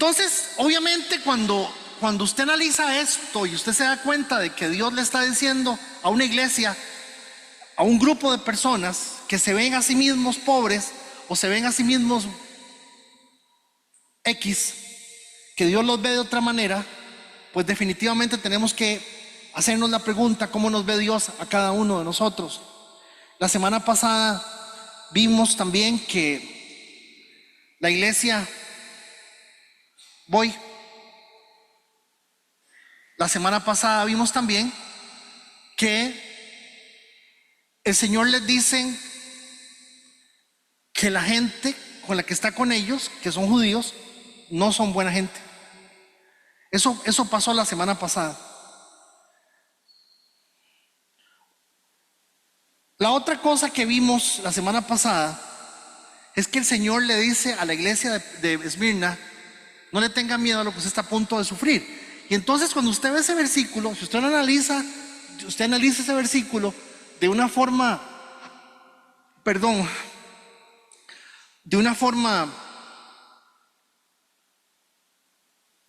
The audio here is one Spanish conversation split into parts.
Entonces, obviamente, cuando usted analiza esto y usted se da cuenta de que Dios le está diciendo a una iglesia, a un grupo de personas que se ven a sí mismos pobres o se ven a sí mismos X, que Dios los ve de otra manera, pues definitivamente tenemos que hacernos la pregunta: ¿cómo nos ve Dios a cada uno de nosotros? La semana pasada vimos también que la iglesia, la semana pasada vimos también que el Señor les dice que la gente con la que está con ellos, que son judíos, no son buena gente. Eso pasó la semana pasada. La otra cosa que vimos la semana pasada es que el Señor le dice a la iglesia de Esmirna: no le tenga miedo a lo que usted está a punto de sufrir. Y entonces, cuando usted ve ese versículo, si usted lo analiza, usted analiza ese versículo de una forma,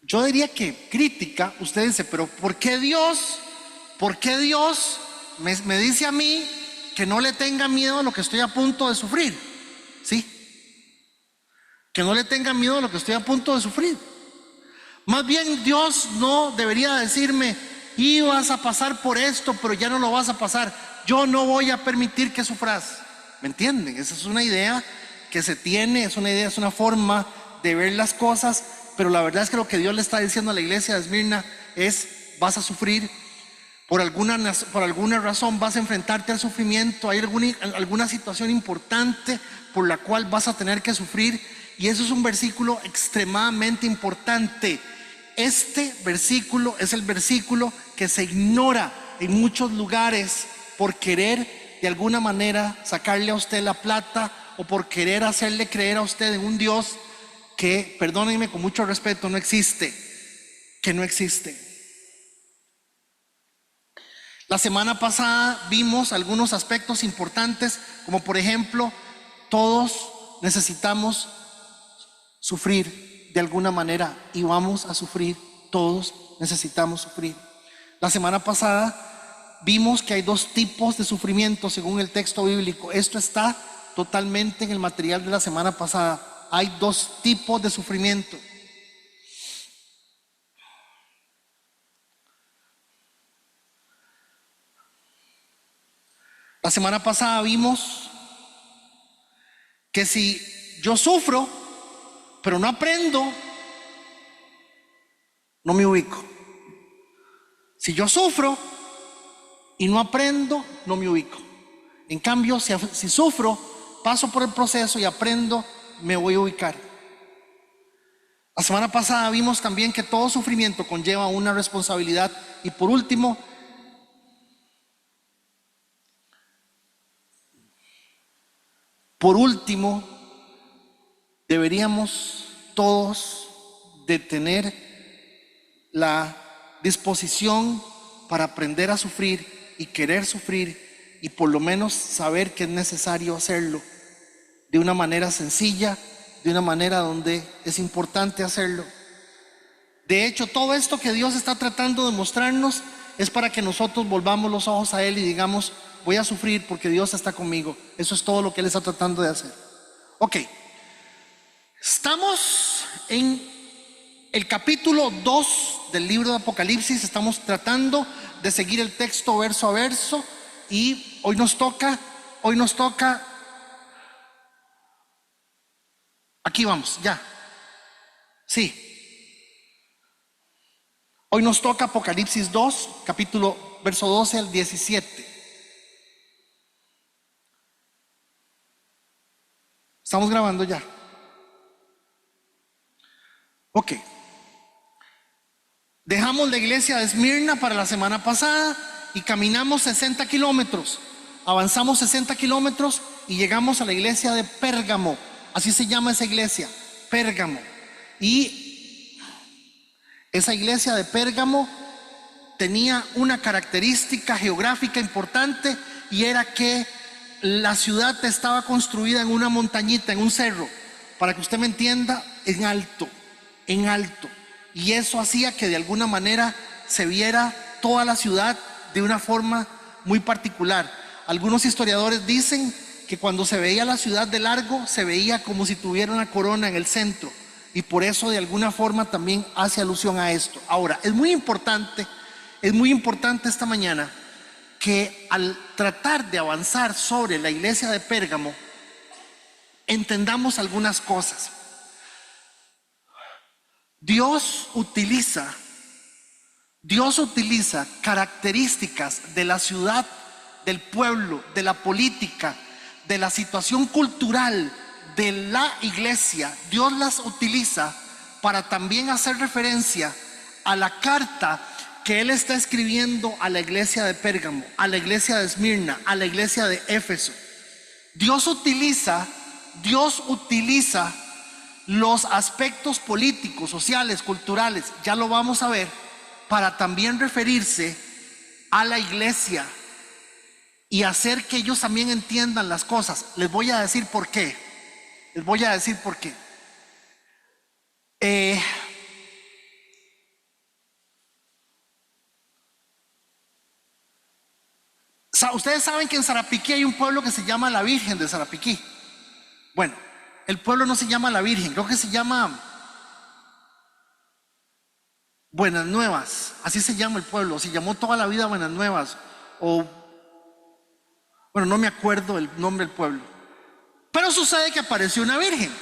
yo diría que crítica, usted dice: pero ¿por qué Dios me dice a mí que no le tenga miedo a lo que estoy a punto de sufrir? ¿Sí? Que no le tenga miedo a lo que estoy a punto de sufrir. Más bien, Dios no debería decirme: ibas a pasar por esto, pero ya no lo vas a pasar. Yo no voy a permitir que sufras. ¿Me entienden? Esa es una idea que se tiene, es una forma de ver las cosas, pero la verdad es que lo que Dios le está diciendo a la iglesia de Esmirna es: vas a sufrir. Por alguna razón vas a enfrentarte al sufrimiento. Hay alguna situación importante por la cual vas a tener que sufrir. Y eso es un versículo extremadamente importante. Este versículo es el versículo que se ignora en muchos lugares por querer de alguna manera sacarle a usted la plata, o por querer hacerle creer a usted en un Dios que, perdónenme con mucho respeto, no existe. La semana pasada vimos algunos aspectos importantes, como por ejemplo, todos necesitamos sufrir de alguna manera y vamos a sufrir. Todos necesitamos sufrir. La semana pasada vimos que hay dos tipos de sufrimiento según el texto bíblico. Esto está totalmente en el material de la semana pasada. Hay dos tipos de sufrimiento. La semana pasada vimos que si yo sufro pero no aprendo, no me ubico. Si yo sufro y no aprendo, no me ubico. En cambio, si sufro, paso por el proceso y aprendo, me voy a ubicar. La semana pasada vimos también que todo sufrimiento conlleva una responsabilidad. Y por último, deberíamos todos de tener la disposición para aprender a sufrir y querer sufrir, y por lo menos saber que es necesario hacerlo de una manera sencilla, de una manera donde es importante hacerlo. De hecho, todo esto que Dios está tratando de mostrarnos es para que nosotros volvamos los ojos a Él y digamos: voy a sufrir porque Dios está conmigo. Eso es todo lo que Él está tratando de hacer. Ok, estamos en el capítulo 2 del libro de Apocalipsis. Estamos tratando de seguir el texto verso a verso, y hoy nos toca, aquí vamos, ya, sí, hoy nos toca Apocalipsis 2, capítulo verso 12 al 17. Estamos grabando ya. Ok. Dejamos la iglesia de Esmirna para la semana pasada y caminamos 60 kilómetros. Avanzamos 60 kilómetros y llegamos a la iglesia de Pérgamo. Así se llama esa iglesia, Pérgamo. Y esa iglesia de Pérgamo tenía una característica geográfica importante, y era que la ciudad estaba construida en una montañita, en un cerro. Para que usted me entienda, en alto. en alto, y eso hacía que de alguna manera se viera toda la ciudad de una forma muy particular. Algunos historiadores dicen que cuando se veía la ciudad de largo se veía como si tuviera una corona en el centro, y por eso de alguna forma también hace alusión a esto. Ahora, es muy importante esta mañana que al tratar de avanzar sobre la iglesia de Pérgamo entendamos algunas cosas. Dios utiliza características de la ciudad, del pueblo, de la política, de la situación cultural de la iglesia. Dios las utiliza para también hacer referencia a la carta que Él está escribiendo a la iglesia de Pérgamo, a la iglesia de Esmirna, a la iglesia de Éfeso. Dios utiliza los aspectos políticos, sociales, culturales, ya lo vamos a ver, para también referirse a la iglesia y hacer que ellos también entiendan las cosas. Les voy a decir por qué. Ustedes saben que en Sarapiquí hay un pueblo que se llama la Virgen de Sarapiquí. Bueno, el pueblo no se llama La Virgen, creo que se llama Buenas Nuevas, así se llama el pueblo, se llamó toda la vida Buenas Nuevas, o bueno, no me acuerdo el nombre del pueblo. Pero sucede que apareció una virgen.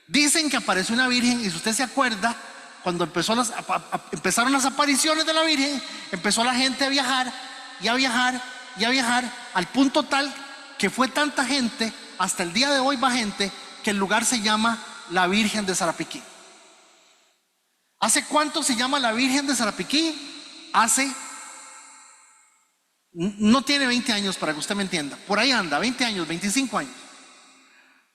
Dicen que apareció una virgen, y si usted se acuerda, cuando empezaron las apariciones de la Virgen, empezó la gente a viajar, y a viajar, y a viajar, al punto tal que fue tanta gente, hasta el día de hoy va gente, que el lugar se llama la Virgen de Sarapiquí. ¿Hace cuánto se llama la Virgen de Sarapiquí? No tiene 20 años, para que usted me entienda, por ahí anda, 20 años, 25 años.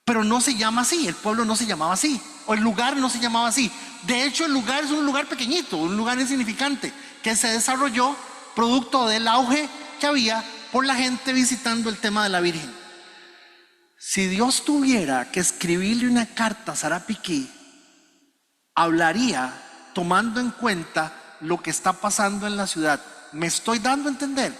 Pero no se llama así, el pueblo no se llamaba así, o el lugar no se llamaba así. De hecho, el lugar es un lugar pequeñito, un lugar insignificante, que se desarrolló producto del auge que había por la gente visitando el tema de la Virgen. Si Dios tuviera que escribirle una carta a Sarapiquí, hablaría tomando en cuenta lo que está pasando en la ciudad. ¿Me estoy dando a entender?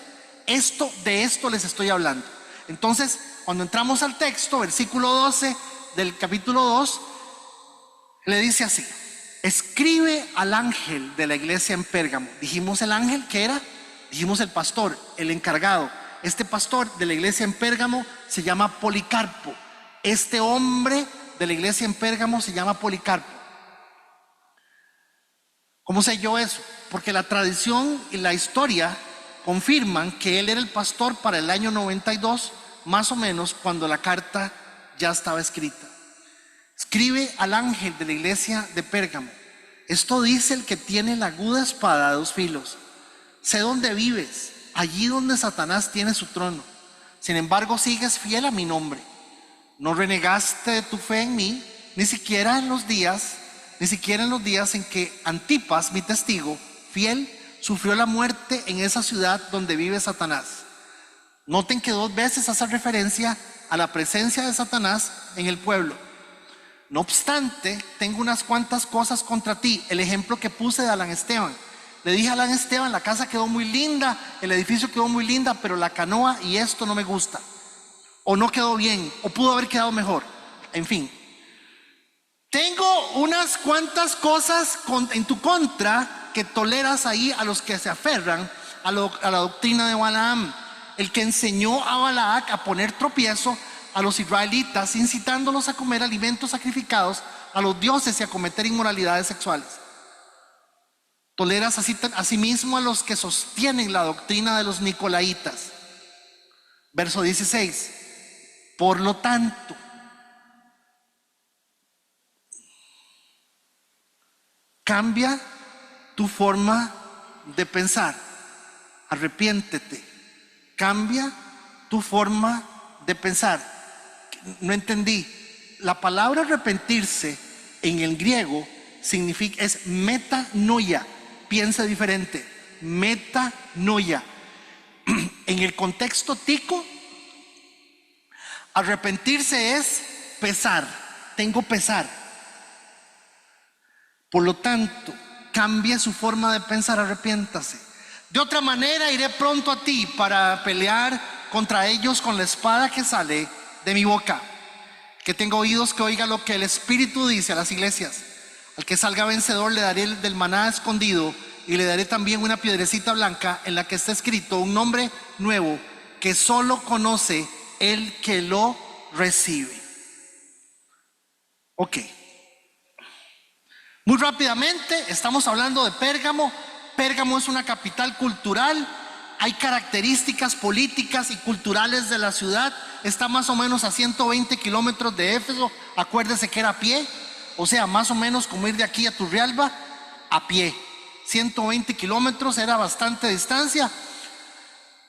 De esto les estoy hablando. Entonces, cuando entramos al texto, versículo 12 del capítulo 2, le dice así: escribe al ángel de la iglesia en Pérgamo. Dijimos el ángel que era, dijimos el pastor, el encargado. Este pastor de la iglesia en Pérgamo se llama Policarpo. Este hombre de la iglesia en Pérgamo se llama Policarpo. ¿Cómo sé yo eso? Porque la tradición y la historia confirman que él era el pastor para el año 92, más o menos, cuando la carta ya estaba escrita. Escribe al ángel de la iglesia de Pérgamo: esto dice el que tiene la aguda espada de dos filos. Sé dónde vives, allí donde Satanás tiene su trono. Sin embargo, sigues fiel a mi nombre. No renegaste de tu fe en mí, ni siquiera en los días en que Antipas, mi testigo fiel, sufrió la muerte en esa ciudad donde vive Satanás. Noten que 2 veces hace referencia a la presencia de Satanás en el pueblo. No obstante, tengo unas cuantas cosas contra ti. El ejemplo que puse de Alan Esteban. Le dije a Alan Esteban: la casa quedó muy linda, el edificio quedó muy linda, pero la canoa y esto no me gusta, o no quedó bien, o pudo haber quedado mejor. En fin, tengo unas cuantas cosas en tu contra, que toleras ahí a los que se aferran a la doctrina de Balaam, el que enseñó a Balac a poner tropiezo a los israelitas, incitándolos a comer alimentos sacrificados a los dioses y a cometer inmoralidades sexuales. Toleras asimismo a los que sostienen la doctrina de los nicolaitas. Verso 16: por lo tanto, cambia tu forma de pensar, arrepiéntete, cambia tu forma de pensar. No entendí. La palabra arrepentirse en el griego es metanoia. Piensa diferente, metanoia. En el contexto tico, arrepentirse es pesar, tengo pesar. Por lo tanto, cambie su forma de pensar, arrepiéntase. De otra manera iré pronto a ti para pelear contra ellos con la espada que sale de mi boca. Que tenga oídos que oiga lo que el Espíritu dice a las iglesias. Al que salga vencedor le daré del maná escondido, y le daré también una piedrecita blanca en la que está escrito un nombre nuevo que solo conoce el que lo recibe. Ok. Muy rápidamente, estamos hablando de Pérgamo. Pérgamo es una capital cultural. Hay características políticas y culturales de la ciudad. Está más o menos a 120 kilómetros de Éfeso. Acuérdese que era a pie. O sea, más o menos como ir de aquí a Turrialba a pie. 120 kilómetros, era bastante distancia.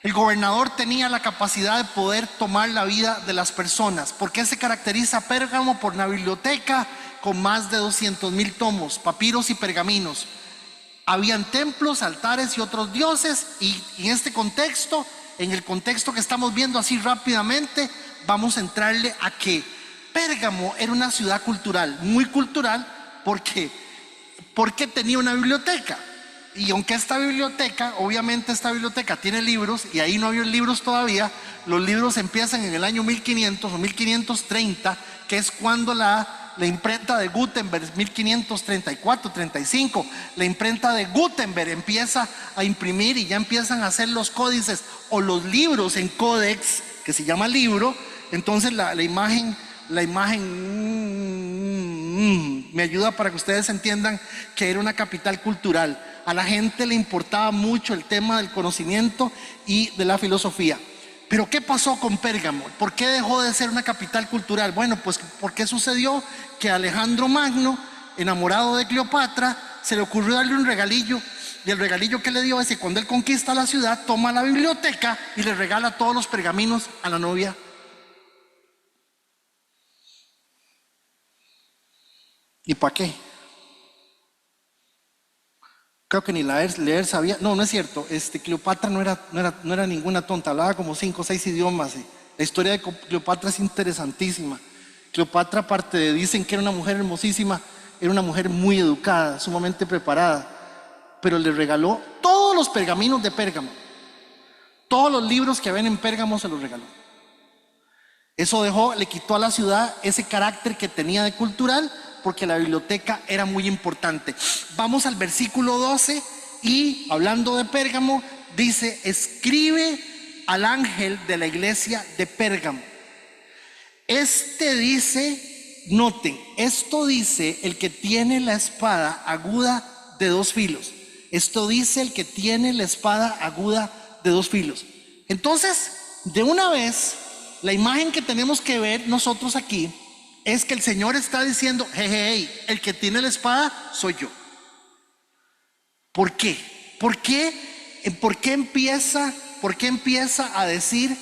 El gobernador tenía la capacidad de poder tomar la vida de las personas. ¿Por qué se caracteriza Pérgamo? Por una biblioteca con más de 200,000 tomos, papiros y pergaminos. Habían templos, altares y otros dioses, y en este contexto, en el contexto que estamos viendo así rápidamente, vamos a entrarle a que Pérgamo era una ciudad cultural, muy cultural, porque tenía una biblioteca. Y aunque obviamente esta biblioteca tiene libros, y ahí no había libros todavía, los libros empiezan en el año 1500 o 1530, que es cuando la imprenta de Gutenberg, 1534-35, la imprenta de Gutenberg empieza a imprimir y ya empiezan a hacer los códices o los libros en códex, que se llama libro. Entonces la imagen me ayuda para que ustedes entiendan que era una capital cultural. A la gente le importaba mucho el tema del conocimiento y de la filosofía. Pero ¿qué pasó con Pérgamo? ¿Por qué dejó de ser una capital cultural? Bueno, pues porque sucedió que Alejandro Magno, enamorado de Cleopatra, se le ocurrió darle un regalillo. Y el regalillo que le dio es que cuando él conquista la ciudad, toma la biblioteca y le regala todos los pergaminos a la novia. ¿Y para qué? Creo que ni leer sabía. No, no es cierto. Cleopatra no era ninguna tonta. Hablaba como 5 o 6 idiomas. La historia de Cleopatra es interesantísima. Cleopatra, aparte de dicen que era una mujer hermosísima, era una mujer muy educada, sumamente preparada. Pero le regaló todos los pergaminos de Pérgamo. Todos los libros que ven en Pérgamo se los regaló. Eso le quitó a la ciudad ese carácter que tenía de cultural, porque la biblioteca era muy importante. Vamos al versículo 12 y hablando de Pérgamo, dice: escribe al ángel de la iglesia de Pérgamo. Noten, esto dice el que tiene la espada aguda de 2 filos. Esto dice el que tiene la espada aguda de 2 filos. Entonces, de una vez, la imagen que tenemos que ver nosotros aquí es que el Señor está diciendo: hey, el que tiene la espada soy yo. ¿Por qué? ¿Por qué empieza a decir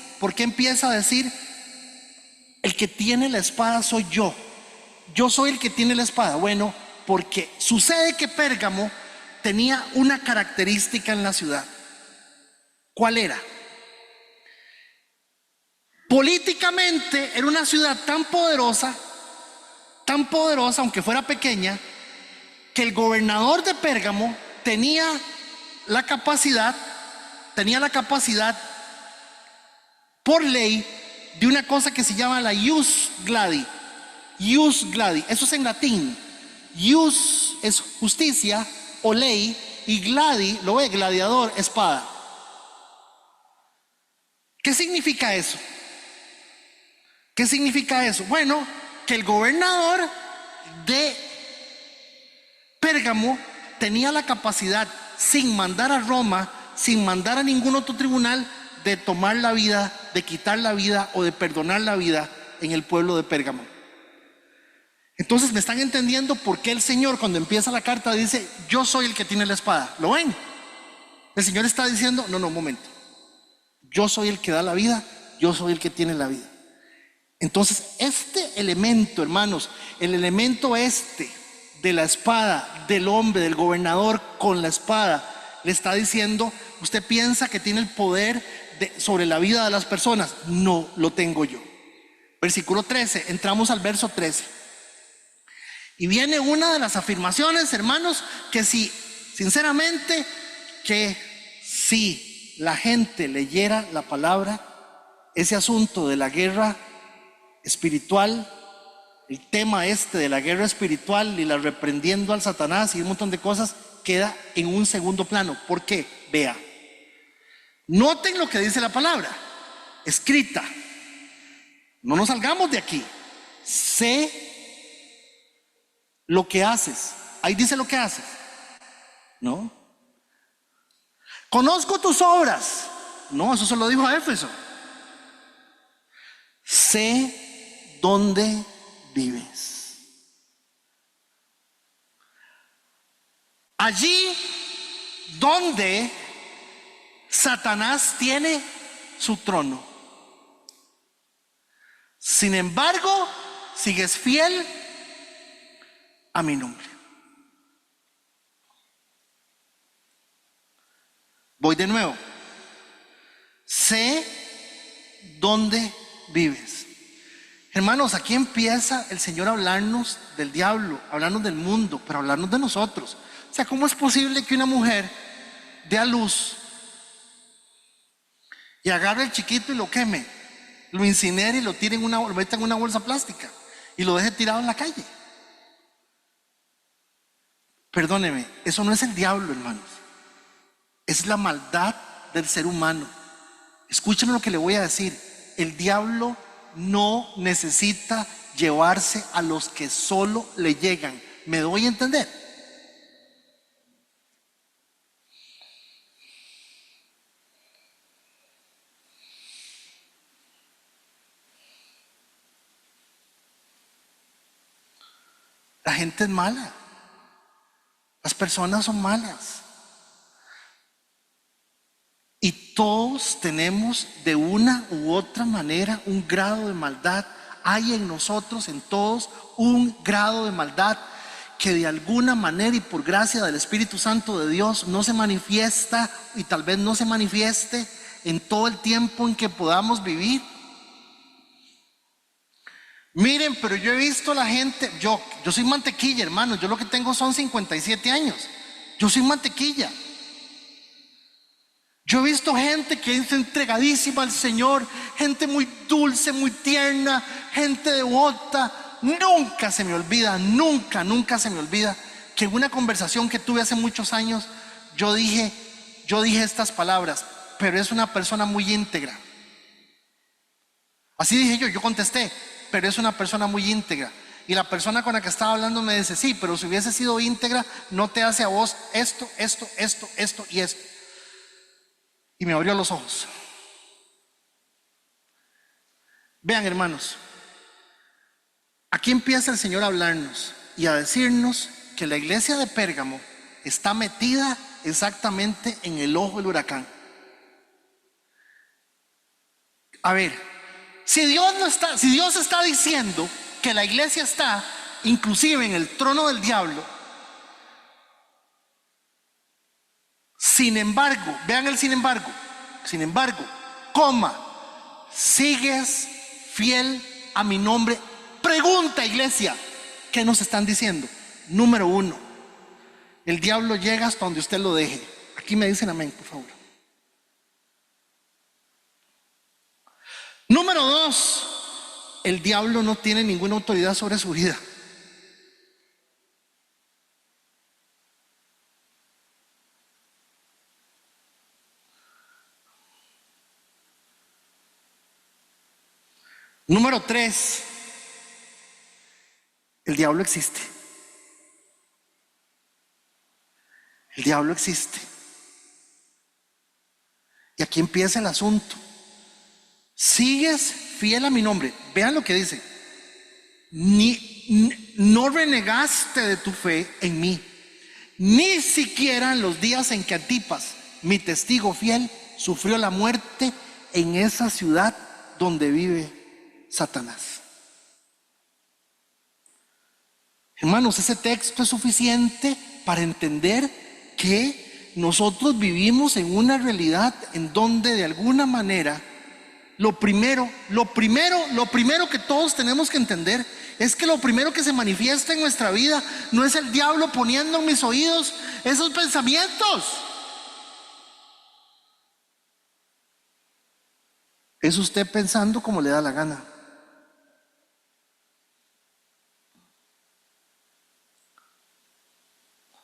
el que tiene la espada soy yo? Yo soy el que tiene la espada. Bueno, porque sucede que Pérgamo tenía una característica en la ciudad. ¿Cuál era? Políticamente era una ciudad tan poderosa, aunque fuera pequeña, que el gobernador de Pérgamo tenía la capacidad por ley de una cosa que se llama la ius gladi. Ius gladi, eso es en latín. Ius es justicia o ley, y gladi, lo ve, gladiador, espada. ¿Qué significa eso? ¿Qué significa eso? Bueno, que el gobernador de Pérgamo tenía la capacidad, sin mandar a Roma, sin mandar a ningún otro tribunal, de tomar la vida, de quitar la vida o de perdonar la vida en el pueblo de Pérgamo. Entonces, ¿me están entendiendo por qué el Señor, cuando empieza la carta, dice: yo soy el que tiene la espada? ¿Lo ven? El Señor está diciendo: no, un momento, yo soy el que da la vida, yo soy el que tiene la vida. Entonces, este elemento, hermanos, el elemento de la espada, del hombre, del gobernador con la espada, le está diciendo: usted piensa que tiene el poder sobre la vida de las personas. No lo tengo yo. Versículo 13, entramos al verso 13. Y viene una de las afirmaciones, hermanos, que si, sinceramente, que si la gente leyera la palabra, ese asunto de la guerra espiritual, el tema este de la guerra espiritual y la reprendiendo al Satanás y un montón de cosas, queda en un segundo plano. ¿Por qué? Vea, noten lo que dice la palabra escrita. No nos salgamos de aquí. Sé lo que haces. Ahí dice lo que haces, ¿no? Conozco tus obras. No, eso se lo dijo a Éfeso. Sé dónde vives. Allí donde Satanás tiene su trono. Sin embargo, sigues fiel a mi nombre. Voy de nuevo. Sé dónde vives. Hermanos, aquí empieza el Señor a hablarnos del diablo, a hablarnos del mundo, pero a hablarnos de nosotros. O sea, ¿cómo es posible que una mujer dé a luz y agarre al chiquito y lo queme, lo incinere y lo tire lo meta en una bolsa plástica y lo deje tirado en la calle? Perdóneme, eso no es el diablo, hermanos. Es la maldad del ser humano. Escúcheme lo que le voy a decir. El diablo no necesita llevarse a los que solo le llegan. ¿Me doy a entender? La gente es mala. Las personas son malas. Y todos tenemos de una u otra manera un grado de maldad. Hay en nosotros, en todos, un grado de maldad que de alguna manera y por gracia del Espíritu Santo de Dios no se manifiesta y tal vez no se manifieste en todo el tiempo en que podamos vivir. Miren, pero yo he visto a la gente, yo soy mantequilla, hermano, yo lo que tengo son 57 años. Yo soy mantequilla. Yo he visto gente que es entregadísima al Señor, gente muy dulce, muy tierna, gente devota. Nunca se me olvida, nunca se me olvida que en una conversación que tuve hace muchos años, yo dije estas palabras: pero es una persona muy íntegra. Así dije yo contesté: pero es una persona muy íntegra. Y la persona con la que estaba hablando me dice: sí, pero si hubiese sido íntegra, no te hace a vos esto y esto. Y me abrió los ojos. Vean, hermanos, aquí empieza el Señor a hablarnos y a decirnos que la iglesia de Pérgamo está metida exactamente en el ojo del huracán. A ver, si Dios está diciendo que la iglesia está inclusive en el trono del diablo, sin embargo, vean el sin embargo, sigues fiel a mi nombre. Pregunta, iglesia, ¿qué nos están diciendo? Número 1, el diablo llega hasta donde usted lo deje. Aquí me dicen amén, por favor. Número 2, el diablo no tiene ninguna autoridad sobre su vida. Número 3, el diablo existe. El diablo existe. Y aquí empieza el asunto. Sigues fiel a mi nombre. Vean lo que dice: no renegaste de tu fe en mí, ni siquiera en los días en que Antipas, mi testigo fiel, sufrió la muerte en esa ciudad donde vive Satanás. Hermanos, ese texto es suficiente para entender que nosotros vivimos en una realidad en donde de alguna manera lo primero que todos tenemos que entender Es que lo primero que se manifiesta en nuestra vida no es el diablo poniendo en mis oídos esos pensamientos. Es usted pensando como le da la gana.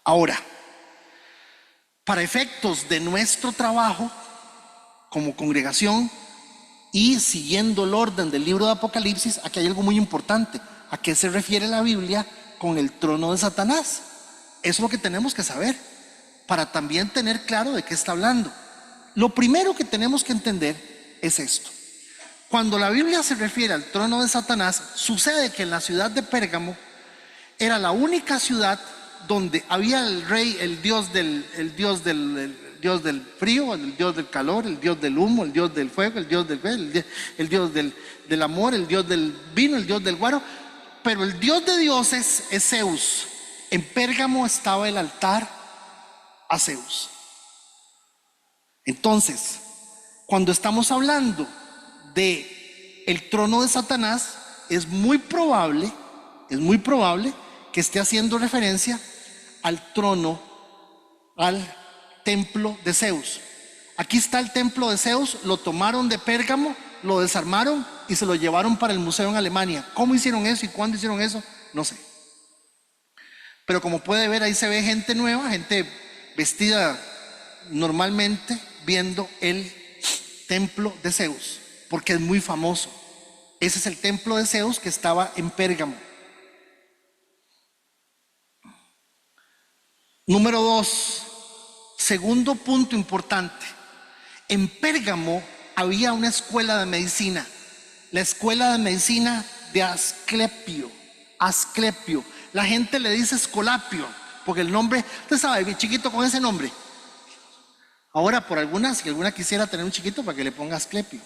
Ahora, para efectos de nuestro trabajo como congregación y siguiendo el orden del libro de Apocalipsis, aquí hay algo muy importante. ¿A qué se refiere la Biblia con el trono de Satanás? Eso es lo que tenemos que saber para también tener claro de qué está hablando. Lo primero que tenemos que entender es esto. Cuando la Biblia se refiere al trono de Satanás, sucede que en la ciudad de Pérgamo era la única ciudad donde había el rey, el dios del frío, el dios del calor, el dios del humo, el dios del fuego, el dios del amor, el dios del vino, el dios del guaro. Pero el dios de dioses es Zeus. En Pérgamo estaba el altar a Zeus. Entonces, cuando estamos hablando de el trono de Satanás, es muy probable que esté haciendo referencia al trono, al templo de Zeus. Aquí está el templo de Zeus, lo tomaron de Pérgamo, lo desarmaron y se lo llevaron para el museo en Alemania. ¿Cómo hicieron eso y cuándo hicieron eso? No sé. Pero como puede ver, ahí se ve gente nueva, gente vestida normalmente, viendo el templo de Zeus, porque es muy famoso. Ese es el templo de Zeus que estaba en Pérgamo. Número 2, segundo punto importante. En Pérgamo había una escuela de medicina, la escuela de medicina de Asclepio. Asclepio. La gente le dice Escolapio, porque el nombre, usted sabe, bien chiquito con ese nombre. Ahora, por algunas, si alguna quisiera tener un chiquito, para que le ponga Asclepio.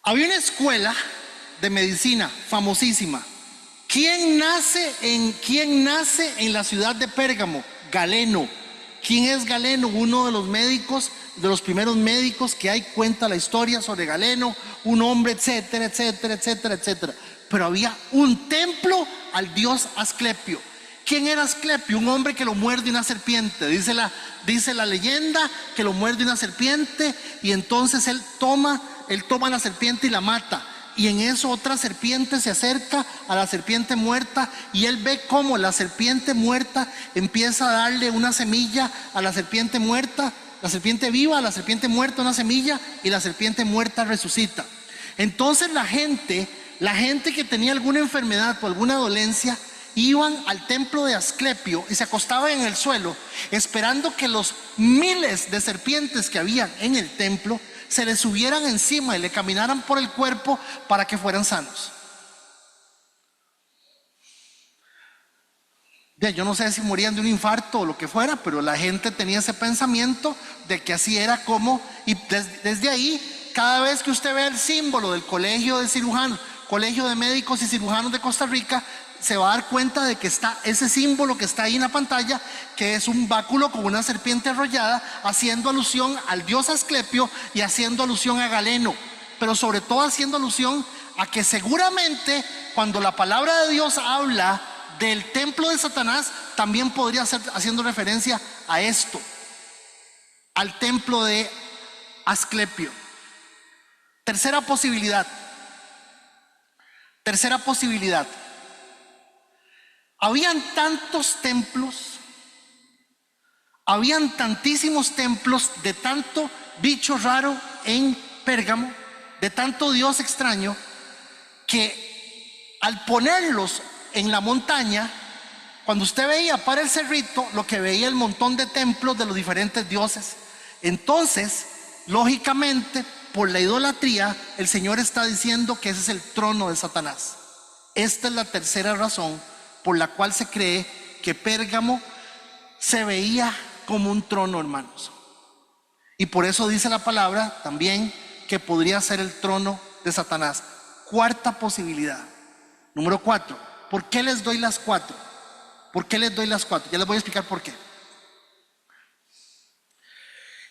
Había una escuela de medicina famosísima. ¿Quién nace en la ciudad de Pérgamo? Galeno. ¿Quién es Galeno? Uno de los médicos, de los primeros médicos que hay, cuenta la historia sobre Galeno, un hombre, etcétera, etcétera, etcétera, etcétera. Pero había un templo al dios Asclepio. ¿Quién era Asclepio? Un hombre que lo muerde una serpiente. Dice la leyenda que lo muerde una serpiente y entonces él toma la serpiente y la mata. Y en eso otra serpiente se acerca a la serpiente muerta y él ve cómo la serpiente muerta empieza a darle una semilla a la serpiente muerta, la serpiente viva, a la serpiente muerta una semilla y la serpiente muerta resucita. Entonces la gente que tenía alguna enfermedad o alguna dolencia iban al templo de Asclepio y se acostaban en el suelo esperando que los miles de serpientes que habían en el templo se les subieran encima y le caminaran por el cuerpo para que fueran sanos. Yo no sé si morían de un infarto o lo que fuera, pero la gente tenía ese pensamiento de que así era como, y desde ahí, cada vez que usted ve el símbolo del colegio de cirujanos, colegio de médicos y cirujanos de Costa Rica, se va a dar cuenta de que está ese símbolo que está ahí en la pantalla, que es un báculo con una serpiente enrollada, haciendo alusión al dios Asclepio y haciendo alusión a Galeno, pero sobre todo haciendo alusión a que seguramente cuando la palabra de Dios habla del templo de Satanás, también podría ser haciendo referencia a esto, al templo de Asclepio. Tercera posibilidad. Habían tantos templos, habían tantísimos templos de tanto bicho raro en Pérgamo, de tanto dios extraño, que al ponerlos en la montaña, cuando usted veía para el cerrito, lo que veía el montón de templos de los diferentes dioses. Entonces, lógicamente, por la idolatría, el Señor está diciendo que ese es el trono de Satanás. Esta es la tercera razón por la cual se cree que Pérgamo se veía como un trono, hermanos. Y por eso dice la palabra también que podría ser el trono de Satanás. Cuarta posibilidad. Número 4. ¿Por qué les doy las 4? ¿Por qué les doy las 4? Ya les voy a explicar por qué.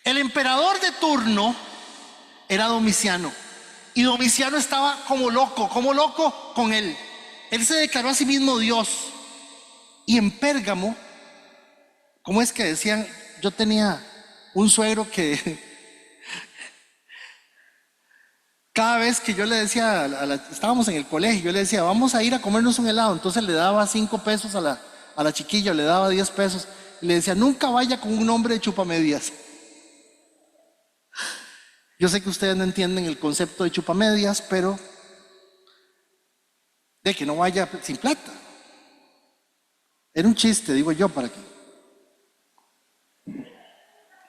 El emperador de turno era Domiciano. Y Domiciano estaba como loco con él. Él se declaró a sí mismo Dios. Y en Pérgamo, ¿cómo es que decían? Yo tenía un suegro que cada vez que yo le decía, estábamos en el colegio, yo le decía, vamos a ir a comernos un helado. Entonces le daba 5 pesos a la chiquilla, le daba 10 pesos. Y le decía, nunca vaya con un hombre de chupamedias. Yo sé que ustedes no entienden el concepto de chupamedias, pero de que no vaya sin plata. Era un chiste, digo yo, para que,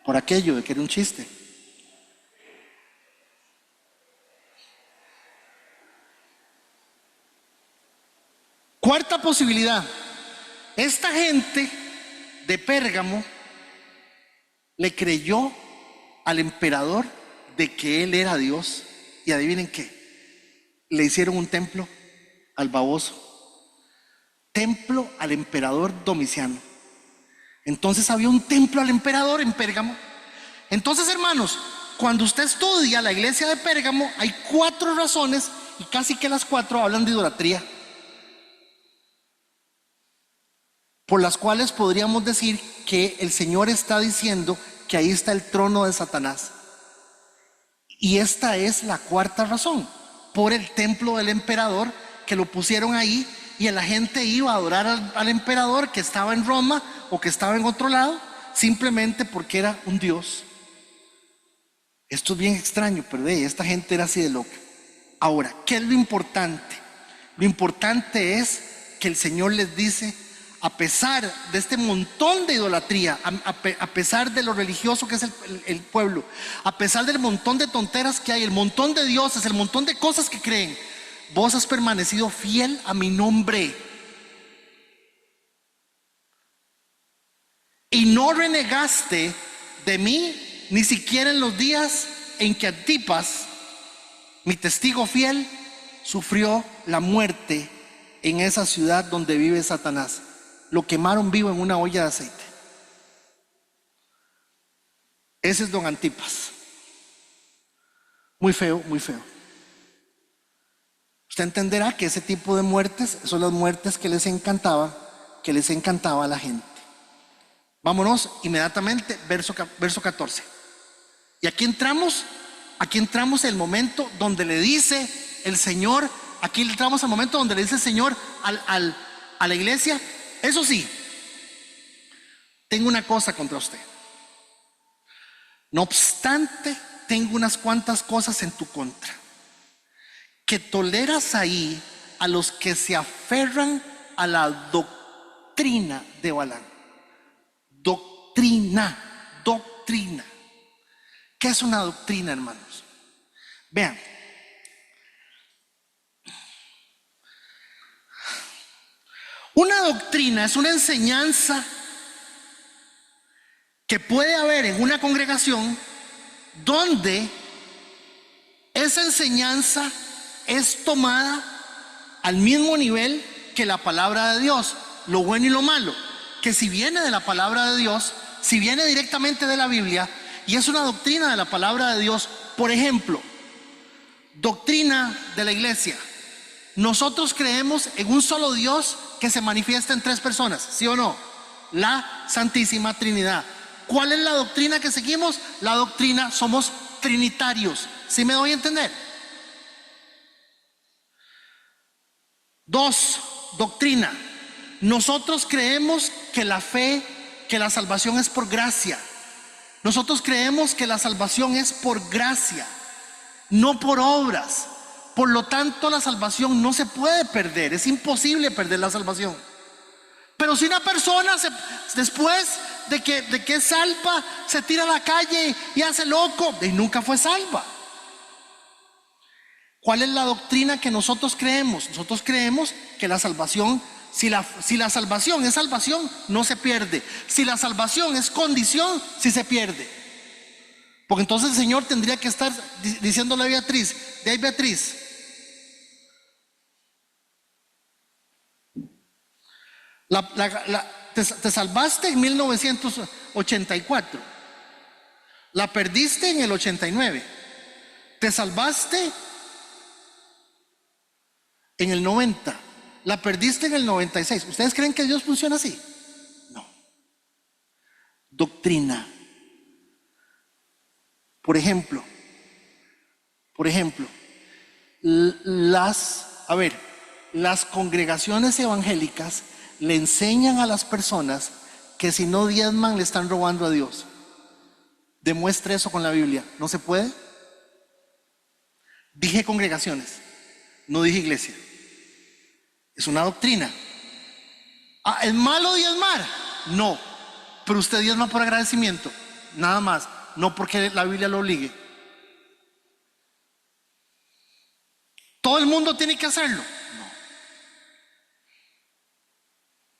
por aquello de que era un chiste. Cuarta posibilidad, esta gente de Pérgamo le creyó al emperador de que él era Dios, y adivinen qué, le hicieron un templo al baboso, templo al emperador Domiciano. Entonces había un templo al emperador en Pérgamo. Entonces, hermanos, cuando usted estudia la iglesia de Pérgamo, hay 4 razones, y casi que las 4 hablan de idolatría, por las cuales podríamos decir que el Señor está diciendo que ahí está el trono de Satanás. Y esta es la cuarta razón, por el templo del emperador, que lo pusieron ahí, y la gente iba a adorar al emperador que estaba en Roma o que estaba en otro lado, simplemente porque era un Dios. Esto es bien extraño, pero esta gente era así de loca. Ahora, ¿qué es lo importante? Lo importante es que el Señor les dice, a pesar de este montón de idolatría, a pesar de lo religioso que es el pueblo, a pesar del montón de tonteras que hay, el montón de dioses, el montón de cosas que creen, vos has permanecido fiel a mi nombre y no renegaste de mí, ni siquiera en los días en que Antipas, mi testigo fiel, sufrió la muerte en esa ciudad donde vive Satanás. Lo quemaron vivo en una olla de aceite. Ese es don Antipas. Muy feo, muy feo. Usted entenderá que ese tipo de muertes son las muertes que les encantaba a la gente. Vámonos inmediatamente, verso 14. Y aquí entramos en el momento donde le dice el Señor, aquí entramos al momento donde le dice el Señor a la iglesia, eso sí, tengo una cosa contra usted. No obstante, tengo unas cuantas cosas en tu contra. Que toleras ahí a los que se aferran a la doctrina de Balaam. Doctrina. ¿Qué es una doctrina, hermanos? Vean. Una doctrina es una enseñanza que puede haber en una congregación donde esa enseñanza es tomada al mismo nivel que la palabra de Dios. Lo bueno y lo malo, que si viene de la palabra de Dios, si viene directamente de la Biblia y es una doctrina de la palabra de Dios, por ejemplo, doctrina de la iglesia, nosotros creemos en un solo Dios que se manifiesta en 3 personas, ¿sí o no? La Santísima Trinidad. ¿Cuál es la doctrina que seguimos? La doctrina, somos trinitarios. ¿Sí me doy a entender? 2, doctrina. Nosotros creemos que la fe, que la salvación es por gracia. Nosotros creemos que la salvación es por gracia, no por obras. Por lo tanto, la salvación no se puede perder, es imposible perder la salvación. Pero si una persona después de que es salva, se tira a la calle y hace loco, y nunca fue salva. ¿Cuál es la doctrina que nosotros creemos? Nosotros creemos que la salvación, si la salvación es salvación, no se pierde. Si la salvación es condición, sí se pierde. Porque entonces el Señor tendría que estar diciéndole a Beatriz, Beatriz, te salvaste en 1984. La perdiste en el 89. Te salvaste en el 90. La perdiste en el 96. ¿Ustedes creen que Dios funciona así? No. Doctrina. Por ejemplo, las congregaciones evangélicas le enseñan a las personas que si no diezman le están robando a Dios. Demuestre eso con la Biblia. ¿No se puede? Dije congregaciones, no dije iglesia. Es una doctrina. ¿Es malo diezmar? No. Pero usted diezma por agradecimiento, nada más, no porque la Biblia lo obligue. ¿Todo el mundo tiene que hacerlo? No.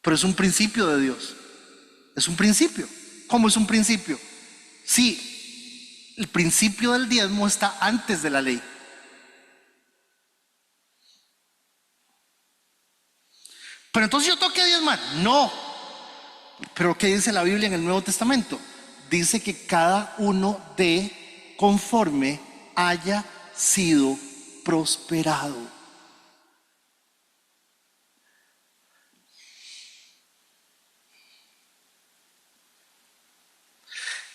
Pero es un principio de Dios. Es un principio. ¿Cómo es un principio? Sí, el principio del diezmo está antes de la ley. Pero entonces yo tengo que diezmar. No. Pero ¿qué dice la Biblia en el Nuevo Testamento? Dice que cada uno dé conforme haya sido prosperado.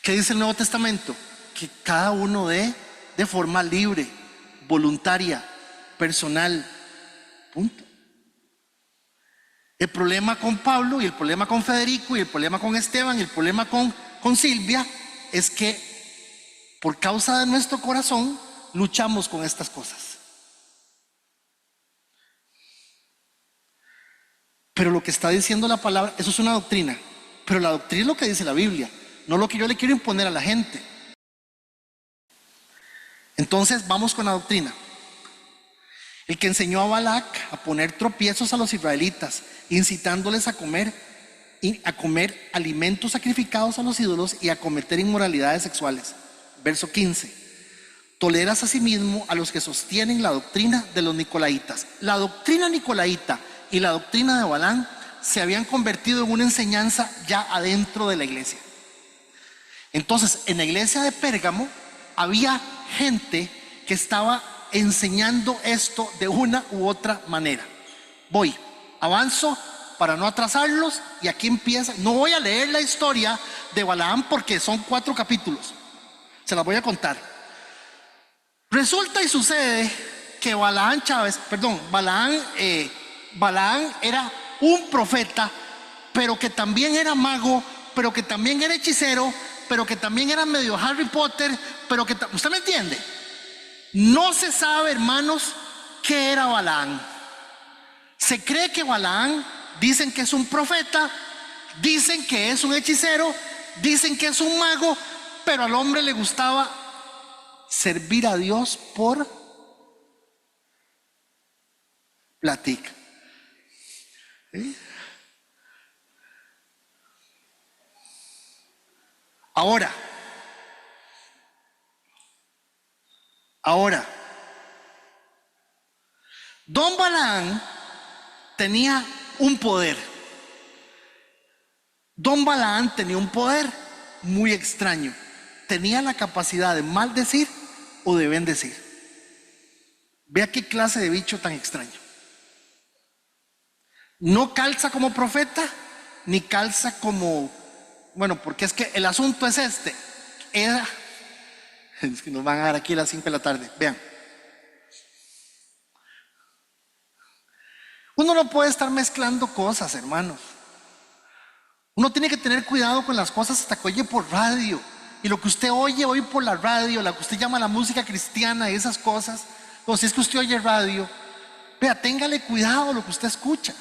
¿Qué dice el Nuevo Testamento? Que cada uno dé de forma libre, voluntaria, personal. Punto. El problema con Pablo y el problema con Federico y el problema con Esteban y el problema con Silvia es que por causa de nuestro corazón luchamos con estas cosas. Pero lo que está diciendo la palabra, eso es una doctrina, pero la doctrina es lo que dice la Biblia, no lo que yo le quiero imponer a la gente. Entonces vamos con la doctrina. El que enseñó a Balac a poner tropiezos a los israelitas, incitándoles a comer alimentos sacrificados a los ídolos y a cometer inmoralidades sexuales. Verso 15. Toleras asimismo a los que sostienen la doctrina de los nicolaitas. La doctrina nicolaita y la doctrina de Balaam se habían convertido en una enseñanza ya adentro de la iglesia. Entonces, en la iglesia de Pérgamo había gente que estaba enseñando esto de una u otra manera. Avanzo para no atrasarlos y aquí empieza. No voy a leer la historia de Balaam porque son 4 capítulos, se las voy a contar. Resulta y sucede que Balaam era un profeta, pero que también era mago, pero que también era hechicero, pero que también era medio Harry Potter, pero que ¿usted me entiende? No se sabe, hermanos, qué era Balaam. Se cree que Balaam, dicen que es un profeta, dicen que es un hechicero, dicen que es un mago, pero al hombre le gustaba servir a Dios por platica. ¿Sí? Ahora, don Balaam tenía un poder. Don Balaam tenía un poder muy extraño. Tenía la capacidad de maldecir o de bendecir. Vea qué clase de bicho tan extraño. No calza como profeta, ni calza como... Bueno, porque es que el asunto es este. Es que nos van a dar aquí a las 5 de la tarde. Vean. Uno no puede estar mezclando cosas, hermanos. Uno tiene que tener cuidado con las cosas hasta que oye por radio. Y lo que usted oye hoy por la radio, lo que usted llama la música cristiana y esas cosas, o si es que usted oye radio, vea, téngale cuidado lo que usted escucha.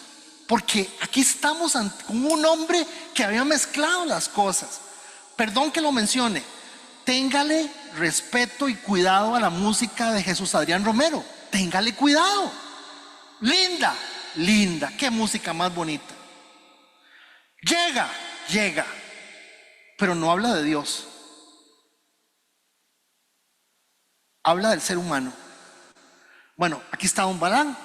Porque aquí estamos con un hombre que había mezclado las cosas. Perdón que lo mencione. Téngale respeto y cuidado a la música de Jesús Adrián Romero. Téngale cuidado. Linda, qué música más bonita. Llega, pero no habla de Dios. Habla del ser humano. Bueno, aquí está don Balaam.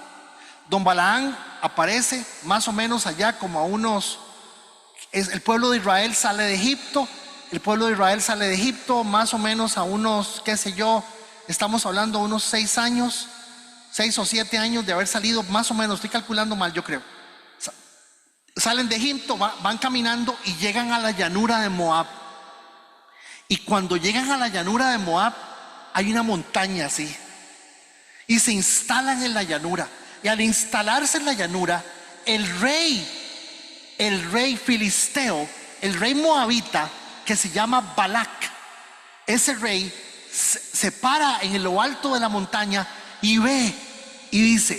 Don Balaam aparece más o menos allá como a unos... El pueblo de Israel sale de Egipto. el pueblo de Israel sale de Egipto, más o menos a unos, qué sé yo, estamos hablando unos 6 años, 6 o 7 años de haber salido, más o menos, estoy calculando mal, yo creo. Salen de Egipto, van caminando y llegan a la llanura de Moab. Y cuando llegan a la llanura de Moab, hay una montaña así. Y se instalan en la llanura. Y al instalarse en la llanura, el rey filisteo, el rey moabita, que se llama Balac, ese rey se para en lo alto de la montaña y ve y dice: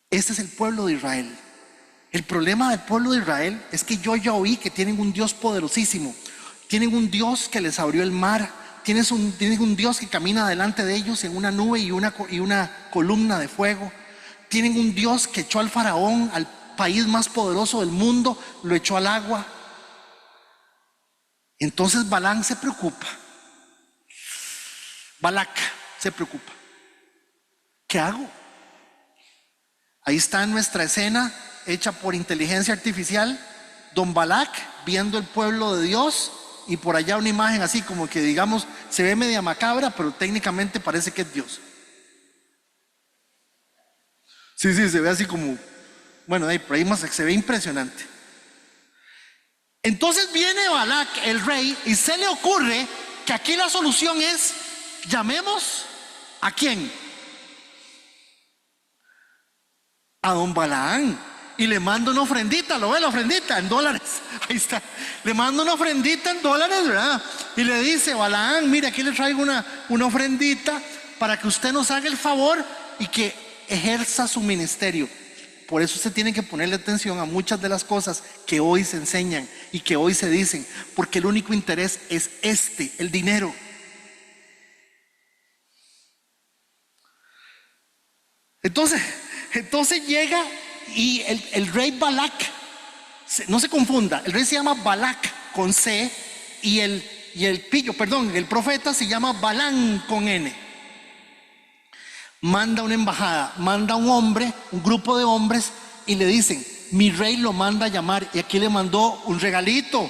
este es el pueblo de Israel. El problema del pueblo de Israel es que yo ya oí que tienen un Dios poderosísimo, tienen un Dios que les abrió el mar, tienen un Dios que camina delante de ellos en una nube y una columna de fuego, tienen un Dios que echó al faraón, al país más poderoso del mundo, lo echó al agua. Entonces Balac se preocupa. ¿Qué hago? Ahí está nuestra escena hecha por inteligencia artificial. Don Balac viendo el pueblo de Dios, y por allá una imagen así como que digamos se ve media macabra, pero técnicamente parece que es Dios. Sí, se ve así como, bueno, por ahí más se ve impresionante. Entonces viene Balac, el rey, y se le ocurre que aquí la solución es: llamemos ¿a quién? A don Balaam, y le manda una ofrendita. ¿Lo ve la ofrendita? En dólares. Ahí está. Le manda una ofrendita en dólares, ¿verdad? Y le dice: Balaam, mire, aquí le traigo una ofrendita para que usted nos haga el favor y que ejerza su ministerio. Por eso usted tiene que ponerle atención a muchas de las cosas que hoy se enseñan y que hoy se dicen, porque el único interés es el dinero. Entonces llega y el rey Balac, no se confunda, el rey se llama Balac con C y el profeta se llama Balaam con N. Manda una embajada, manda un grupo de hombres, y le dicen: mi rey lo manda a llamar. Y aquí le mandó un regalito,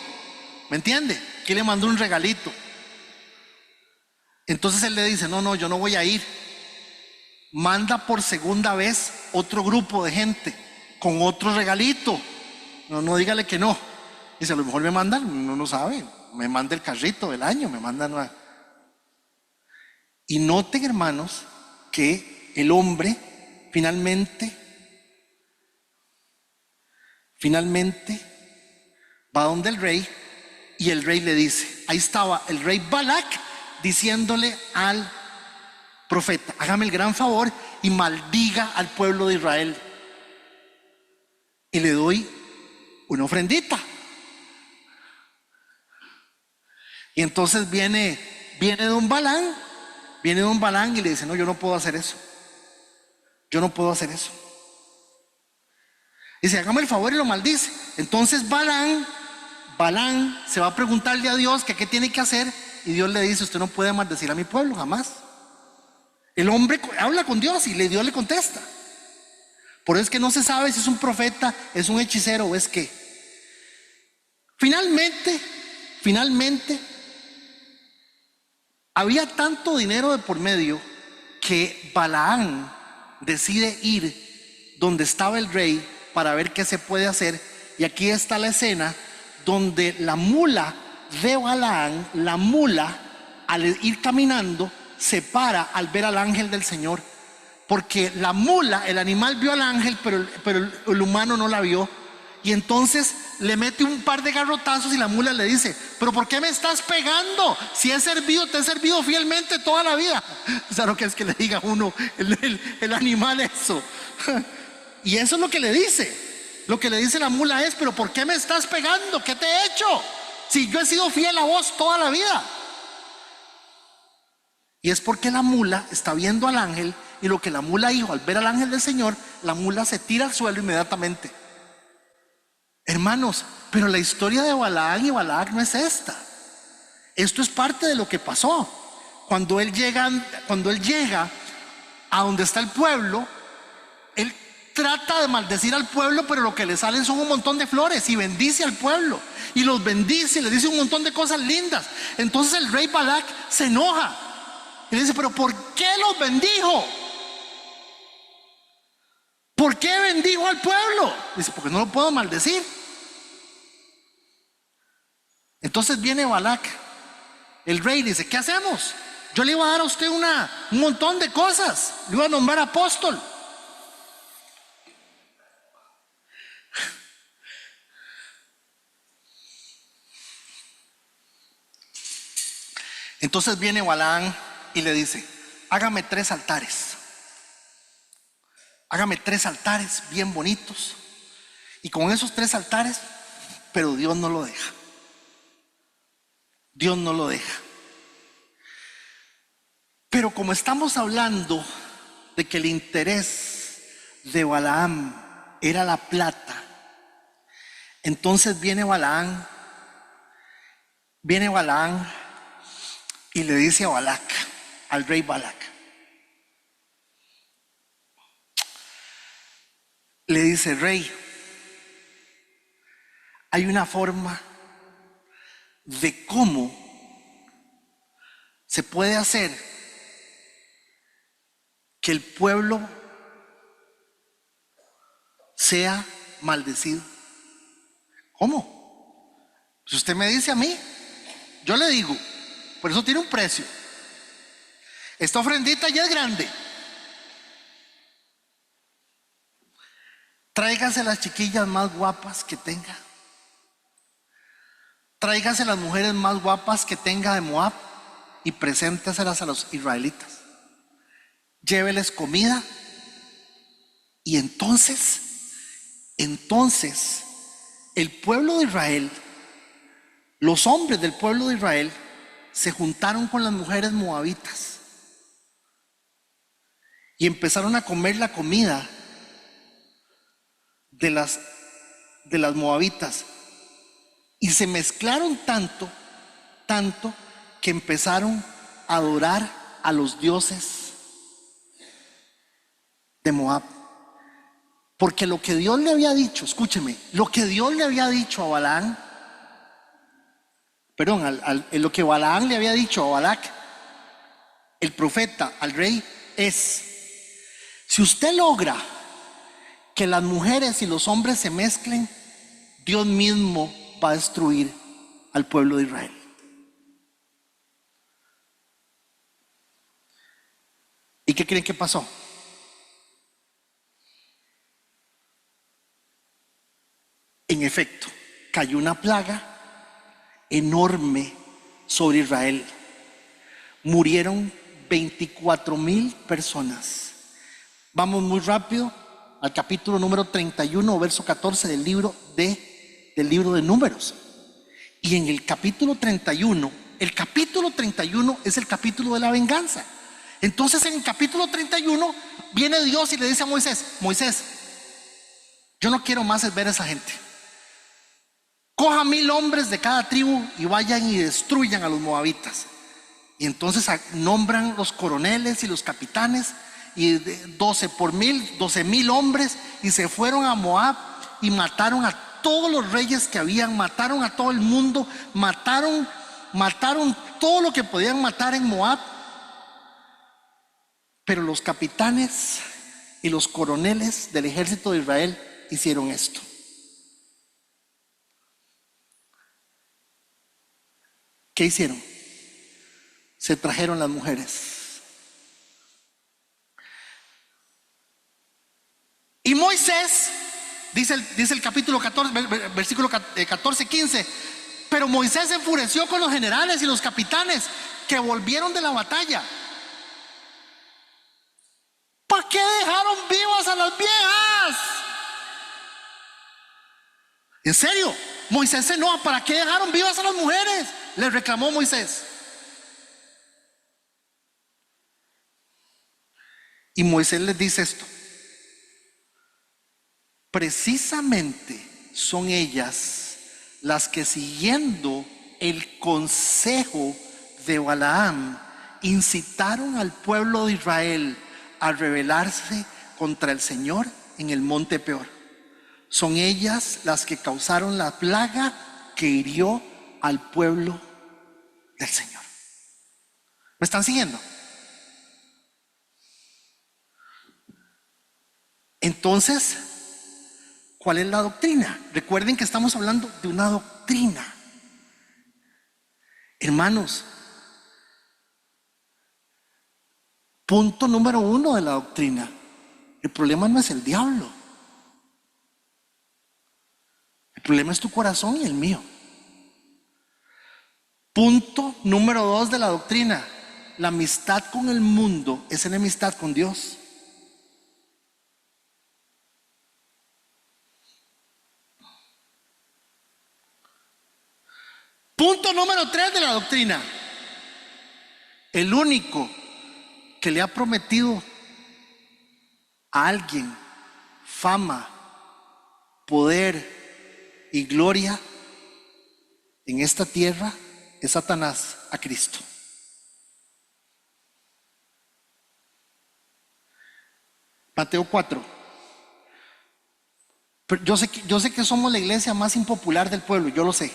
¿me entiende? Aquí le mandó un regalito. Entonces él le dice: no, yo no voy a ir. Manda por segunda vez otro grupo de gente con otro regalito. No, dígale que no. Dice: a lo mejor me mandan, uno no sabe, me manda el carrito del año, me mandan. Y noten, hermanos, que el hombre finalmente va donde el rey, y el rey le dice, ahí estaba el rey Balac diciéndole al profeta: hágame el gran favor y maldiga al pueblo de Israel, y le doy una ofrendita. Y entonces viene don Balaam y le dice: no, yo no puedo hacer eso. Dice: hágame el favor, y lo maldice. Entonces Balaam se va a preguntarle a Dios que qué tiene que hacer, y Dios le dice: usted no puede maldecir a mi pueblo, jamás. El hombre habla con Dios y Dios le contesta. Por eso es que no se sabe si es un profeta, es un hechicero o es qué. Finalmente había tanto dinero de por medio que Balaam decide ir donde estaba el rey para ver qué se puede hacer. Y aquí está la escena donde la mula de Balaam, al ir caminando, se para al ver al ángel del Señor, porque la mula, el animal, vio al ángel, pero el humano no la vio. Y entonces le mete un par de garrotazos y la mula le dice: pero ¿por qué me estás pegando? Si te he servido fielmente toda la vida. O sea, lo que es que le diga a uno el animal eso. Y eso es lo que le dice. Lo que le dice la mula es: pero ¿por qué me estás pegando? ¿Qué te he hecho? Si yo he sido fiel a vos toda la vida. Y es porque la mula está viendo al ángel, y lo que la mula dijo al ver al ángel del Señor, la mula se tira al suelo inmediatamente. Hermanos, pero la historia de Balaam y Balac no es esta. Esto es parte de lo que pasó. Cuando él llega a donde está el pueblo, él trata de maldecir al pueblo, pero lo que le salen son un montón de flores, y bendice al pueblo y los bendice y les dice un montón de cosas lindas. Entonces el rey Balac se enoja y le dice: pero ¿por qué los bendijo? ¿Por qué bendijo al pueblo? Dice: porque no lo puedo maldecir. Entonces viene Balac, el rey, dice: ¿qué hacemos? Yo le iba a dar a usted un montón de cosas, le iba a nombrar apóstol. Entonces viene Balaam y le dice: hágame 3 altares. Hágame 3 altares bien bonitos. Y con esos 3 altares, pero Dios no lo deja. Dios no lo deja. Pero como estamos hablando de que el interés de Balaam era la plata, entonces viene Balaam y le dice a Balac, al rey Balac, le dice: rey, hay una forma de cómo se puede hacer que el pueblo sea maldecido. ¿Cómo? Si usted me dice a mí, yo le digo, por eso tiene un precio. Esta ofrendita ya es grande. Tráigase las chiquillas más guapas que tenga. Tráigase las mujeres más guapas que tenga de Moab y presénteselas a los israelitas. Lléveles comida y entonces el pueblo de Israel, los hombres del pueblo de Israel se juntaron con las mujeres moabitas y empezaron a comer la comida de las moabitas, y se mezclaron tanto que empezaron a adorar a los dioses de Moab. Porque lo que Dios le había dicho, escúcheme, lo que Dios le había dicho a Balaam, lo que Balaam le había dicho a Balac, el profeta, al rey, es: si usted logra que las mujeres y los hombres se mezclen, Dios mismo va a destruir al pueblo de Israel. ¿Y qué creen que pasó? En efecto, cayó una plaga enorme sobre Israel. Murieron 24,000 personas. Vamos muy rápido al capítulo número 31, verso 14 del libro de Números. Y en el capítulo 31 es el capítulo de la venganza. Entonces en el capítulo 31 viene Dios y le dice a Moisés: Moisés, yo no quiero más ver a esa gente. Coja 1,000 hombres de cada tribu y vayan y destruyan a los moabitas. Y entonces nombran los coroneles y los capitanes, y 12,000 hombres, y se fueron a Moab y mataron a todos los reyes que habían, mataron a todo el mundo, mataron todo lo que podían matar en Moab. Pero los capitanes y los coroneles del ejército de Israel hicieron esto. ¿Qué hicieron? Se trajeron las mujeres. Y Moisés, dice el capítulo 14, versículo 14, 15, pero Moisés se enfureció con los generales y los capitanes que volvieron de la batalla. ¿Para qué dejaron vivas a las viejas? ¿En serio? Moisés se enoja: ¿para qué dejaron vivas a las mujeres? Le reclamó Moisés. Y Moisés les dice esto: precisamente son ellas las que, siguiendo el consejo de Balaam, incitaron al pueblo de Israel a rebelarse contra el Señor en el monte Peor. Son ellas las que causaron la plaga que hirió al pueblo del Señor. ¿Me están siguiendo? Entonces, ¿cuál es la doctrina? Recuerden que estamos hablando de una doctrina. Hermanos, punto número 1 de la doctrina: el problema no es el diablo. El problema es tu corazón y el mío. Punto número 2 de la doctrina: la amistad con el mundo es enemistad con Dios. Punto número 3 de la doctrina: el único que le ha prometido a alguien fama, poder y gloria en esta tierra es Satanás a Cristo. Mateo 4. Pero yo sé que somos la iglesia más impopular del pueblo, yo lo sé.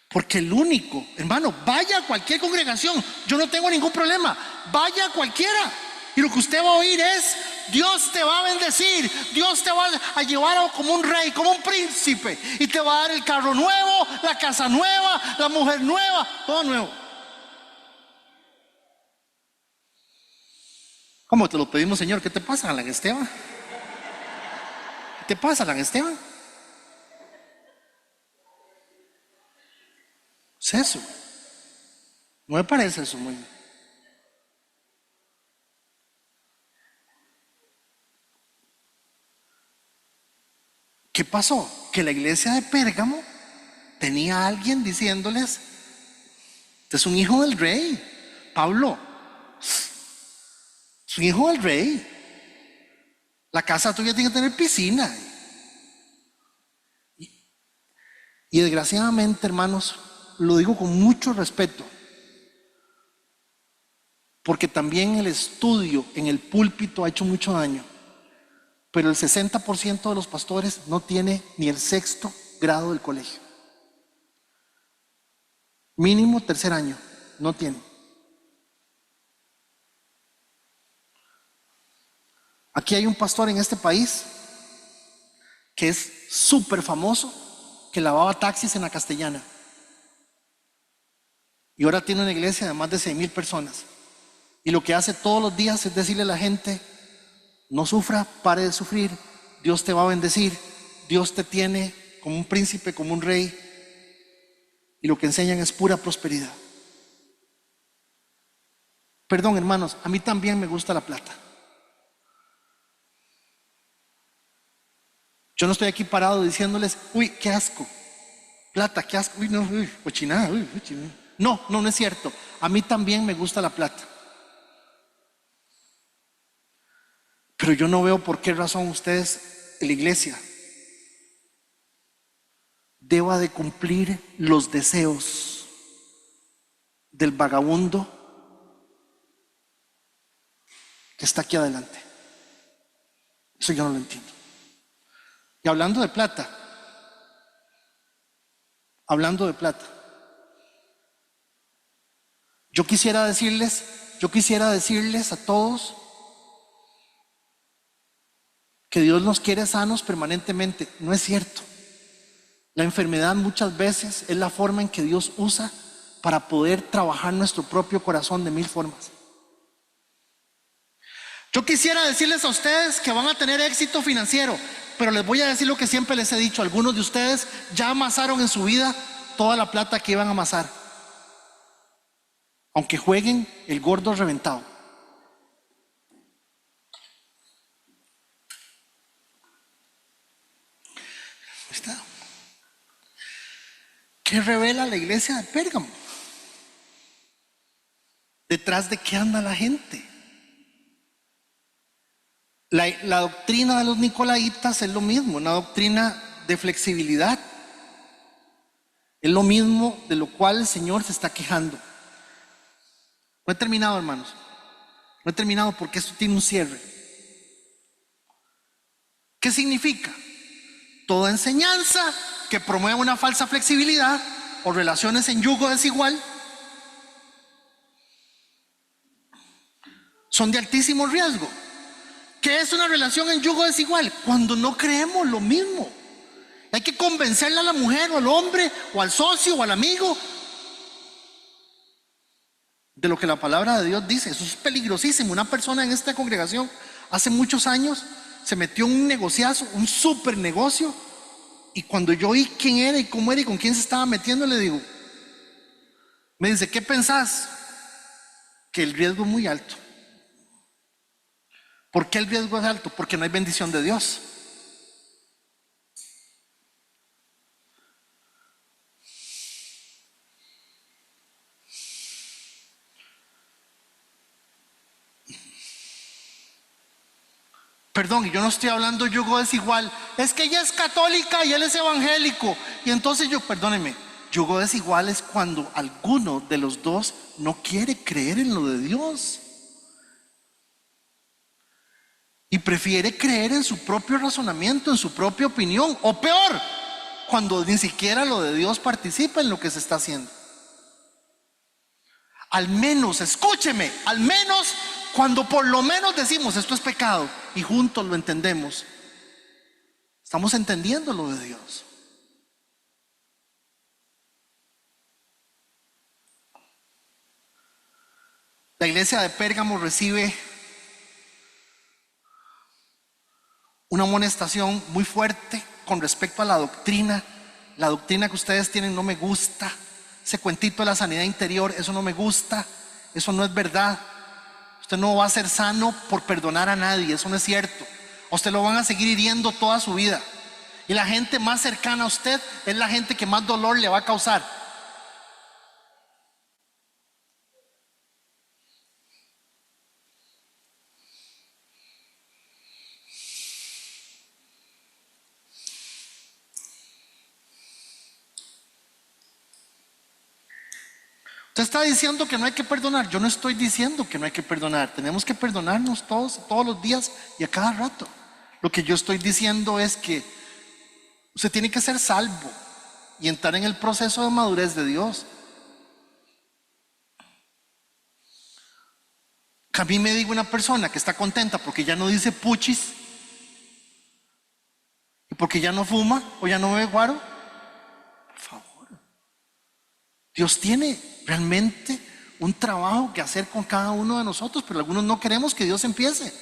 Porque el único, hermano, vaya a cualquier congregación, yo no tengo ningún problema, vaya a cualquiera, y lo que usted va a oír es: Dios te va a bendecir, Dios te va a llevar como un rey, como un príncipe, y te va a dar el carro nuevo, la casa nueva, la mujer nueva, todo nuevo. ¿Cómo te lo pedimos, Señor? ¿Qué te pasa, Alan Esteban? ¿Qué te pasa, Alan Esteban? ¿Es eso? No me parece eso muy bien. ¿Qué pasó? Que la iglesia de Pérgamo tenía a alguien diciéndoles: este es un hijo del rey, Pablo, es un hijo del rey, la casa tuya tiene que tener piscina. Y desgraciadamente, hermanos, lo digo con mucho respeto, porque también el estudio en el púlpito ha hecho mucho daño, pero el 60% de los pastores no tiene ni el 6º grado del colegio. Mínimo 3er año, no tiene. Aquí hay un pastor en este país que es súper famoso, que lavaba taxis en la Castellana, y ahora tiene una iglesia de más de 6,000 personas, y lo que hace todos los días es decirle a la gente: no sufra, pare de sufrir, Dios te va a bendecir, Dios te tiene como un príncipe, como un rey, y lo que enseñan es pura prosperidad. Perdón, hermanos, a mí también me gusta la plata. Yo no estoy aquí parado diciéndoles: uy, qué asco, plata, qué asco, uy, no, uy, cochinada, uy, cochinada. No es cierto. A mí también me gusta la plata. Pero yo no veo por qué razón ustedes, en la iglesia, deba de cumplir los deseos del vagabundo que está aquí adelante. Eso yo no lo entiendo. Y hablando de plata, yo quisiera decirles a todos que Dios nos quiere sanos permanentemente. No es cierto. La enfermedad muchas veces es la forma en que Dios usa para poder trabajar nuestro propio corazón de 1000 formas. Yo quisiera decirles a ustedes que van a tener éxito financiero, pero les voy a decir lo que siempre les he dicho: algunos de ustedes ya amasaron en su vida toda la plata que iban a amasar, aunque jueguen el gordo reventado. ¿Está? ¿Qué revela la iglesia de Pérgamo? ¿Detrás de qué anda la gente? La doctrina de los nicolaitas es lo mismo, una doctrina de flexibilidad. Es lo mismo de lo cual el Señor se está quejando. No he terminado, hermanos. No he terminado porque esto tiene un cierre. ¿Qué significa? Toda enseñanza que promueve una falsa flexibilidad o relaciones en yugo desigual son de altísimo riesgo. ¿Qué es una relación en yugo desigual? Cuando no creemos lo mismo. Hay que convencerle a la mujer o al hombre o al socio o al amigo de lo que la palabra de Dios dice. Eso es peligrosísimo. Una persona en esta congregación hace muchos años se metió en un negociazo, un super negocio, y cuando yo oí quién era y cómo era y con quién se estaba metiendo, le digo, me dice, ¿qué pensás? Que el riesgo es muy alto. ¿Por qué el riesgo es alto? Porque no hay bendición de Dios. Perdón, y yo no estoy hablando yugo desigual. Es que ella es católica y él es evangélico. Y entonces perdónenme, yugo desigual es cuando alguno de los dos no quiere creer en lo de Dios y prefiere creer en su propio razonamiento, en su propia opinión. O peor, cuando ni siquiera lo de Dios participa en lo que se está haciendo. Al menos, escúcheme, al menos cuando por lo menos decimos esto es pecado y juntos lo entendemos, estamos entendiendo lo de Dios. La iglesia de Pérgamo recibe una amonestación muy fuerte con respecto a la doctrina. La doctrina que ustedes tienen no me gusta. Ese cuentito de la sanidad interior, eso no me gusta. Eso no es verdad. Usted no va a ser sano por perdonar a nadie, eso no es cierto. A usted lo van a seguir hiriendo toda su vida. Y la gente más cercana a usted es la gente que más dolor le va a causar. Usted está diciendo que no hay que perdonar. Yo no estoy diciendo que no hay que perdonar. Tenemos que perdonarnos todos los días y a cada rato. Lo que yo estoy diciendo es que usted tiene que ser salvo y entrar en el proceso de madurez de Dios. A mí me diga una persona que está contenta porque ya no dice puchis y porque ya no fuma o ya no bebe guaro. Por favor, Dios tiene realmente un trabajo que hacer con cada uno de nosotros, pero algunos no queremos que Dios empiece,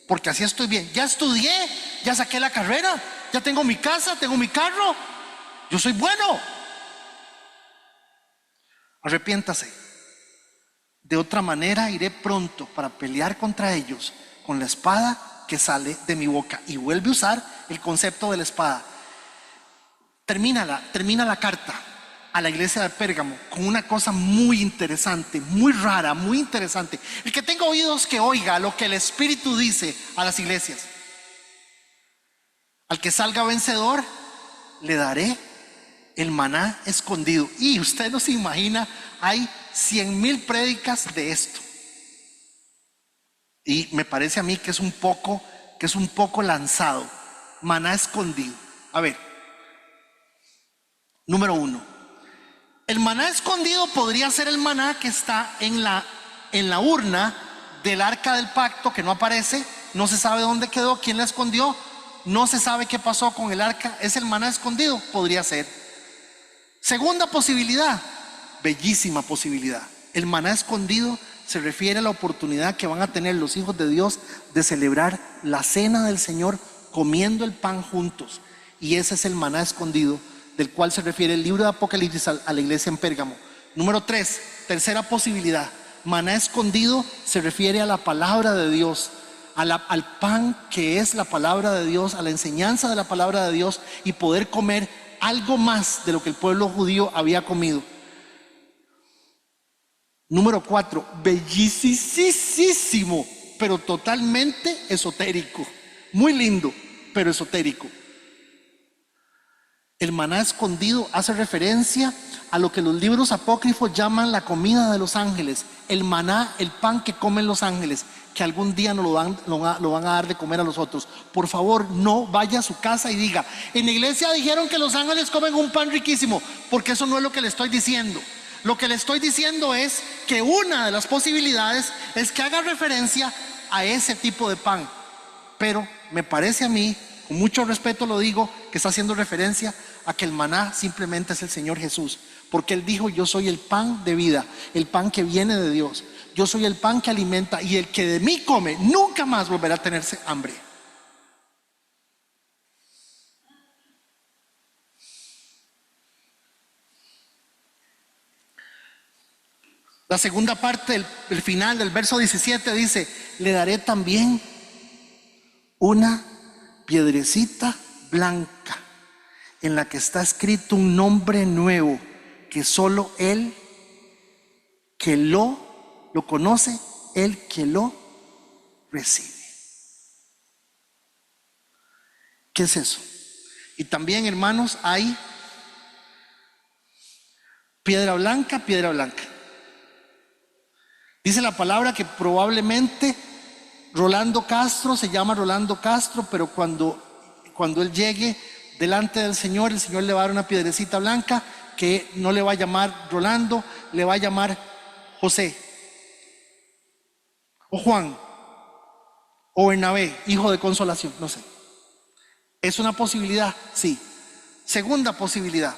porque así estoy bien. Ya estudié, ya saqué la carrera, ya tengo mi casa, tengo mi carro, yo soy bueno. Arrepiéntase. De otra manera iré pronto para pelear contra ellos con la espada que sale de mi boca. Y vuelve a usar el concepto de la espada. Termina la carta a la iglesia de Pérgamo con una cosa muy interesante, muy rara, muy interesante. El que tenga oídos que oiga lo que el Espíritu dice a las iglesias. Al que salga vencedor le daré el maná escondido. Y usted no se imagina, hay 100,000 prédicas de esto. Y me parece a mí que es un poco lanzado. Maná escondido. A ver, número 1. El maná escondido podría ser el maná que está en la urna del arca del pacto, que no aparece, no se sabe dónde quedó, quién la escondió, no se sabe qué pasó con el arca. Es el maná escondido, podría ser. Segunda posibilidad, bellísima posibilidad. El maná escondido se refiere a la oportunidad que van a tener los hijos de Dios de celebrar la cena del Señor comiendo el pan juntos. Y ese es el maná escondido del cual se refiere el libro de Apocalipsis a la iglesia en Pérgamo. Número 3, tercera posibilidad. Maná escondido se refiere a la palabra de Dios, al pan que es la palabra de Dios, a la enseñanza de la palabra de Dios, y poder comer algo más de lo que el pueblo judío había comido. Número 4, bellísimo, pero totalmente esotérico. Muy lindo, pero esotérico. El maná escondido hace referencia a lo que los libros apócrifos llaman la comida de los ángeles. El maná, el pan que comen los ángeles, que algún día nos lo van a dar de comer a los otros. Por favor, no vaya a su casa y diga: en la iglesia dijeron que los ángeles comen un pan riquísimo, porque eso no es lo que le estoy diciendo. Lo que le estoy diciendo es que una de las posibilidades es que haga referencia a ese tipo de pan. Pero me parece a mí, con mucho respeto lo digo, que está haciendo referencia a que el maná simplemente es el Señor Jesús, porque Él dijo: yo soy el pan de vida, el pan que viene de Dios. Yo soy el pan que alimenta, y el que de mí come nunca más volverá a tenerse hambre. La segunda parte, el final del verso 17 dice: le daré también una piedrecita blanca en la que está escrito un nombre nuevo, que solo Él que lo conoce, el que lo recibe. ¿Qué es eso? Y también, hermanos, hay piedra blanca, piedra blanca. Dice la palabra que probablemente Rolando Castro se llama Rolando Castro, pero cuando él llegue delante del Señor, el Señor le va a dar una piedrecita blanca que no le va a llamar Rolando, le va a llamar José, o Juan, o Bernabé, hijo de consolación, no sé. ¿Es una posibilidad? Sí. Segunda posibilidad: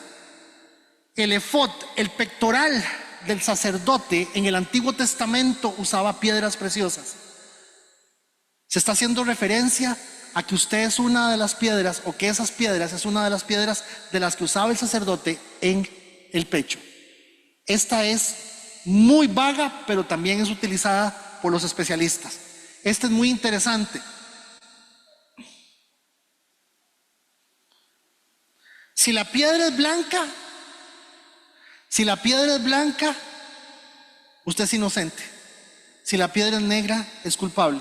el efod, el pectoral del sacerdote en el Antiguo Testamento usaba piedras preciosas. Se está haciendo referencia a que usted es una de las piedras, o que esas piedras es una de las piedras de las que usaba el sacerdote en el pecho. Esta es muy vaga, pero también es utilizada por los especialistas. Esta es muy interesante. Si la piedra es blanca, usted es inocente. Si la piedra es negra, es culpable.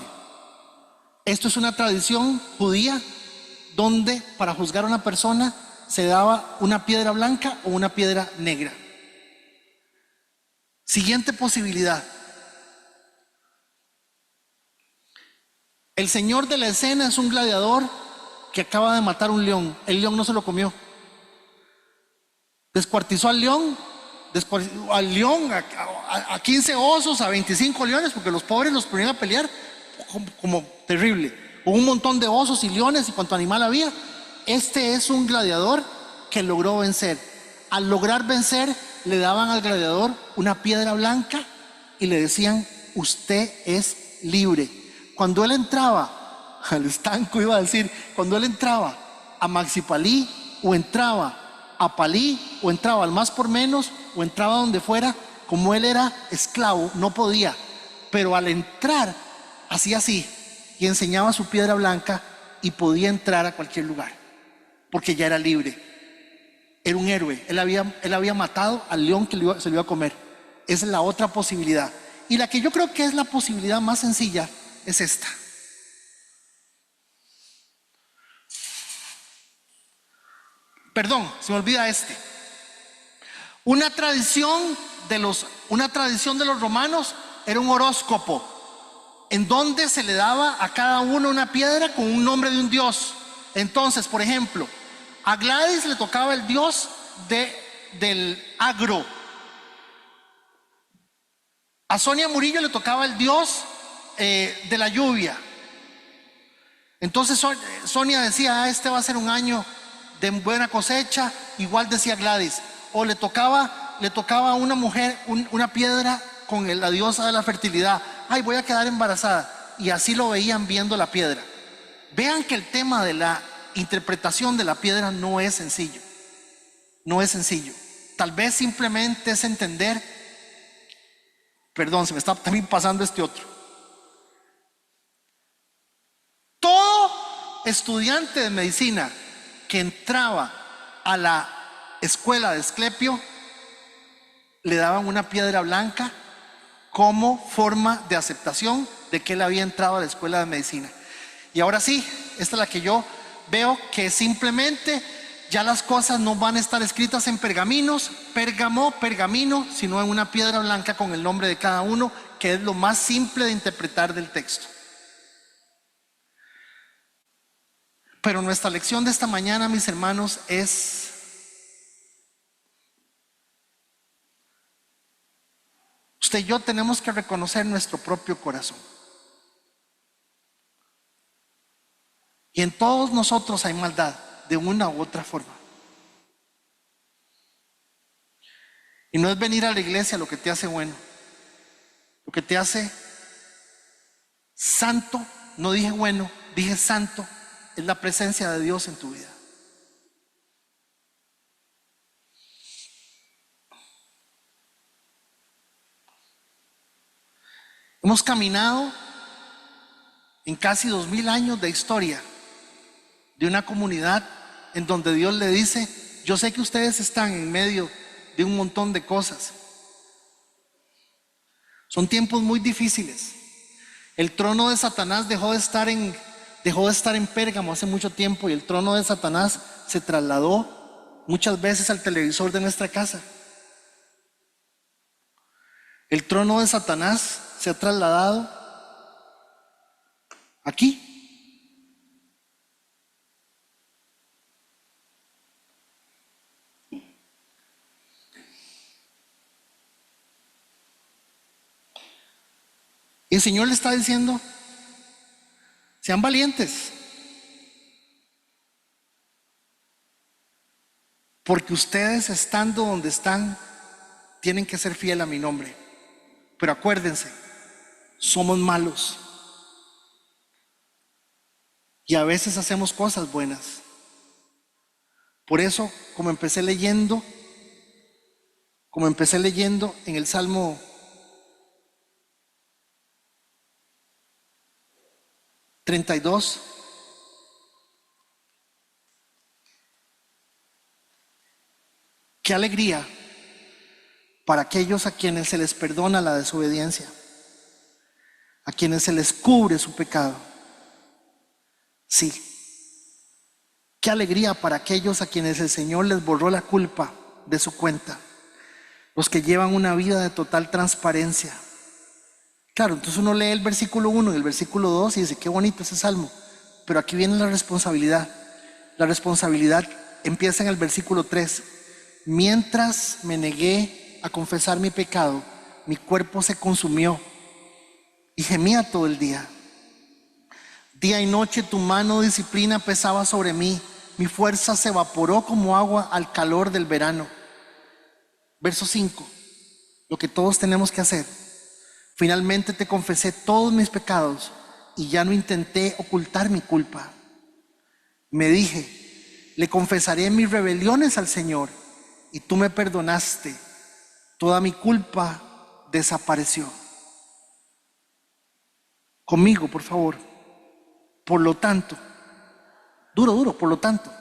Esto es una tradición judía donde para juzgar a una persona se daba una piedra blanca o una piedra negra. Siguiente posibilidad: el señor de la escena es un gladiador que acaba de matar un león. El león no se lo comió. Descuartizó al león, a 15 osos, a 25 leones, porque los pobres los ponían a pelear como terrible. Hubo un montón de osos y leones y cuanto animal había. Este es un gladiador que logró vencer. Al lograr vencer, le daban al gladiador una piedra blanca y le decían: usted es libre. Cuando él entraba al estanco, iba a decir, cuando él entraba a Maxipalí, o entraba a Palí, o entraba al Más por Menos, o entraba donde fuera, como él era esclavo, no podía. Pero al entrar, hacía así y enseñaba su piedra blanca y podía entrar a cualquier lugar, porque ya era libre. Era un héroe. Él había matado al león que se lo iba a comer. Esa es la otra posibilidad. Y la que yo creo que es la posibilidad más sencilla es esta. Perdón, se me olvida este. Una tradición de los romanos era un horóscopo, en donde se le daba a cada uno una piedra con un nombre de un dios. Entonces, por ejemplo, a Gladys le tocaba el dios del agro. A Sonia Murillo le tocaba el dios de la lluvia. Entonces Sonia decía: este va a ser un año de buena cosecha. Igual decía Gladys. O le tocaba a una mujer una piedra con la diosa de la fertilidad. Ay, voy a quedar embarazada. Y así lo veían viendo la piedra. Vean que el tema de la interpretación de la piedra no es sencillo. No es sencillo. Tal vez simplemente es entender. Perdón, se me está también pasando este otro. Todo estudiante de medicina que entraba a la escuela de Asclepio le daban una piedra blanca como forma de aceptación de que él había entrado a la escuela de medicina. Y ahora sí, esta es la que yo veo que simplemente Ya las cosas no van a estar escritas en pergaminos, pérgamo, pergamino, sino en una piedra blanca con el nombre de cada uno, que es lo más simple de interpretar del texto. Pero nuestra lección de esta mañana, mis hermanos, es usted y yo tenemos que reconocer nuestro propio corazón. Y en todos nosotros hay maldad, de una u otra forma. Y no es venir a la iglesia lo que te hace bueno. Lo que te hace santo, no dije bueno, dije santo, es la presencia de Dios en tu vida. Hemos caminado en casi 2000 años de historia de una comunidad en donde Dios le dice: yo sé que ustedes están en medio de un montón de cosas. Son tiempos muy difíciles. El trono de Satanás dejó de estar en Pérgamo hace mucho tiempo, y el trono de Satanás se trasladó muchas veces al televisor de nuestra casa. El trono de Satanás se ha trasladado aquí. Y el Señor le está diciendo: sean valientes, porque ustedes, estando donde están, tienen que ser fiel a mi nombre. Pero acuérdense, somos malos y a veces hacemos cosas buenas. Por eso, como empecé leyendo en el Salmo 32, qué alegría para aquellos a quienes se les perdona la desobediencia, a quienes se les cubre su pecado. Sí, qué alegría para aquellos a quienes el Señor les borró la culpa de su cuenta, los que llevan una vida de total transparencia. Claro, entonces uno lee el versículo 1 y el versículo 2 y dice: qué bonito ese salmo. Pero aquí viene la responsabilidad. La responsabilidad empieza en el versículo 3. Mientras me negué a confesar mi pecado, mi cuerpo se consumió y gemía todo el día. Día y noche tu mano de disciplina pesaba sobre mí. Mi fuerza se evaporó como agua al calor del verano. Verso 5. Lo que todos tenemos que hacer. Finalmente te confesé todos mis pecados y ya no intenté ocultar mi culpa. Me dije: le confesaré mis rebeliones al Señor, y tú me perdonaste. Toda mi culpa desapareció. Conmigo, por favor. Por lo tanto, duro, por lo tanto,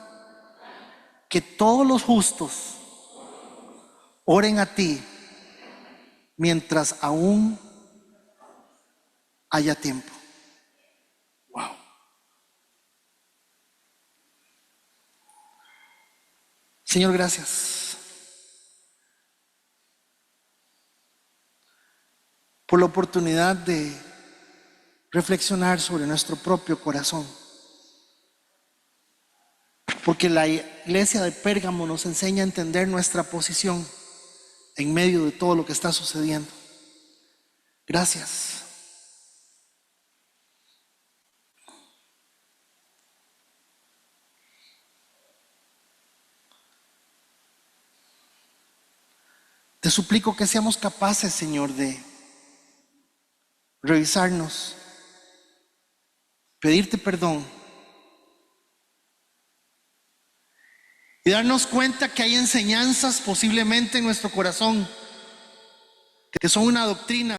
que todos los justos oren a ti mientras aún haya tiempo. Wow. Señor, gracias por la oportunidad de reflexionar sobre nuestro propio corazón, porque la iglesia de Pérgamo nos enseña a entender nuestra posición en medio de todo lo que está sucediendo. Gracias. Te suplico que seamos capaces, Señor, de revisarnos, pedirte perdón y darnos cuenta que hay enseñanzas posiblemente en nuestro corazón que son una doctrina.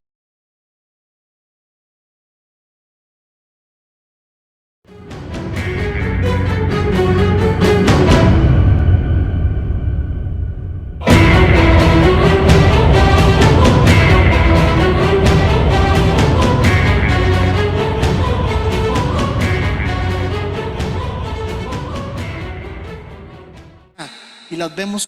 y las vemos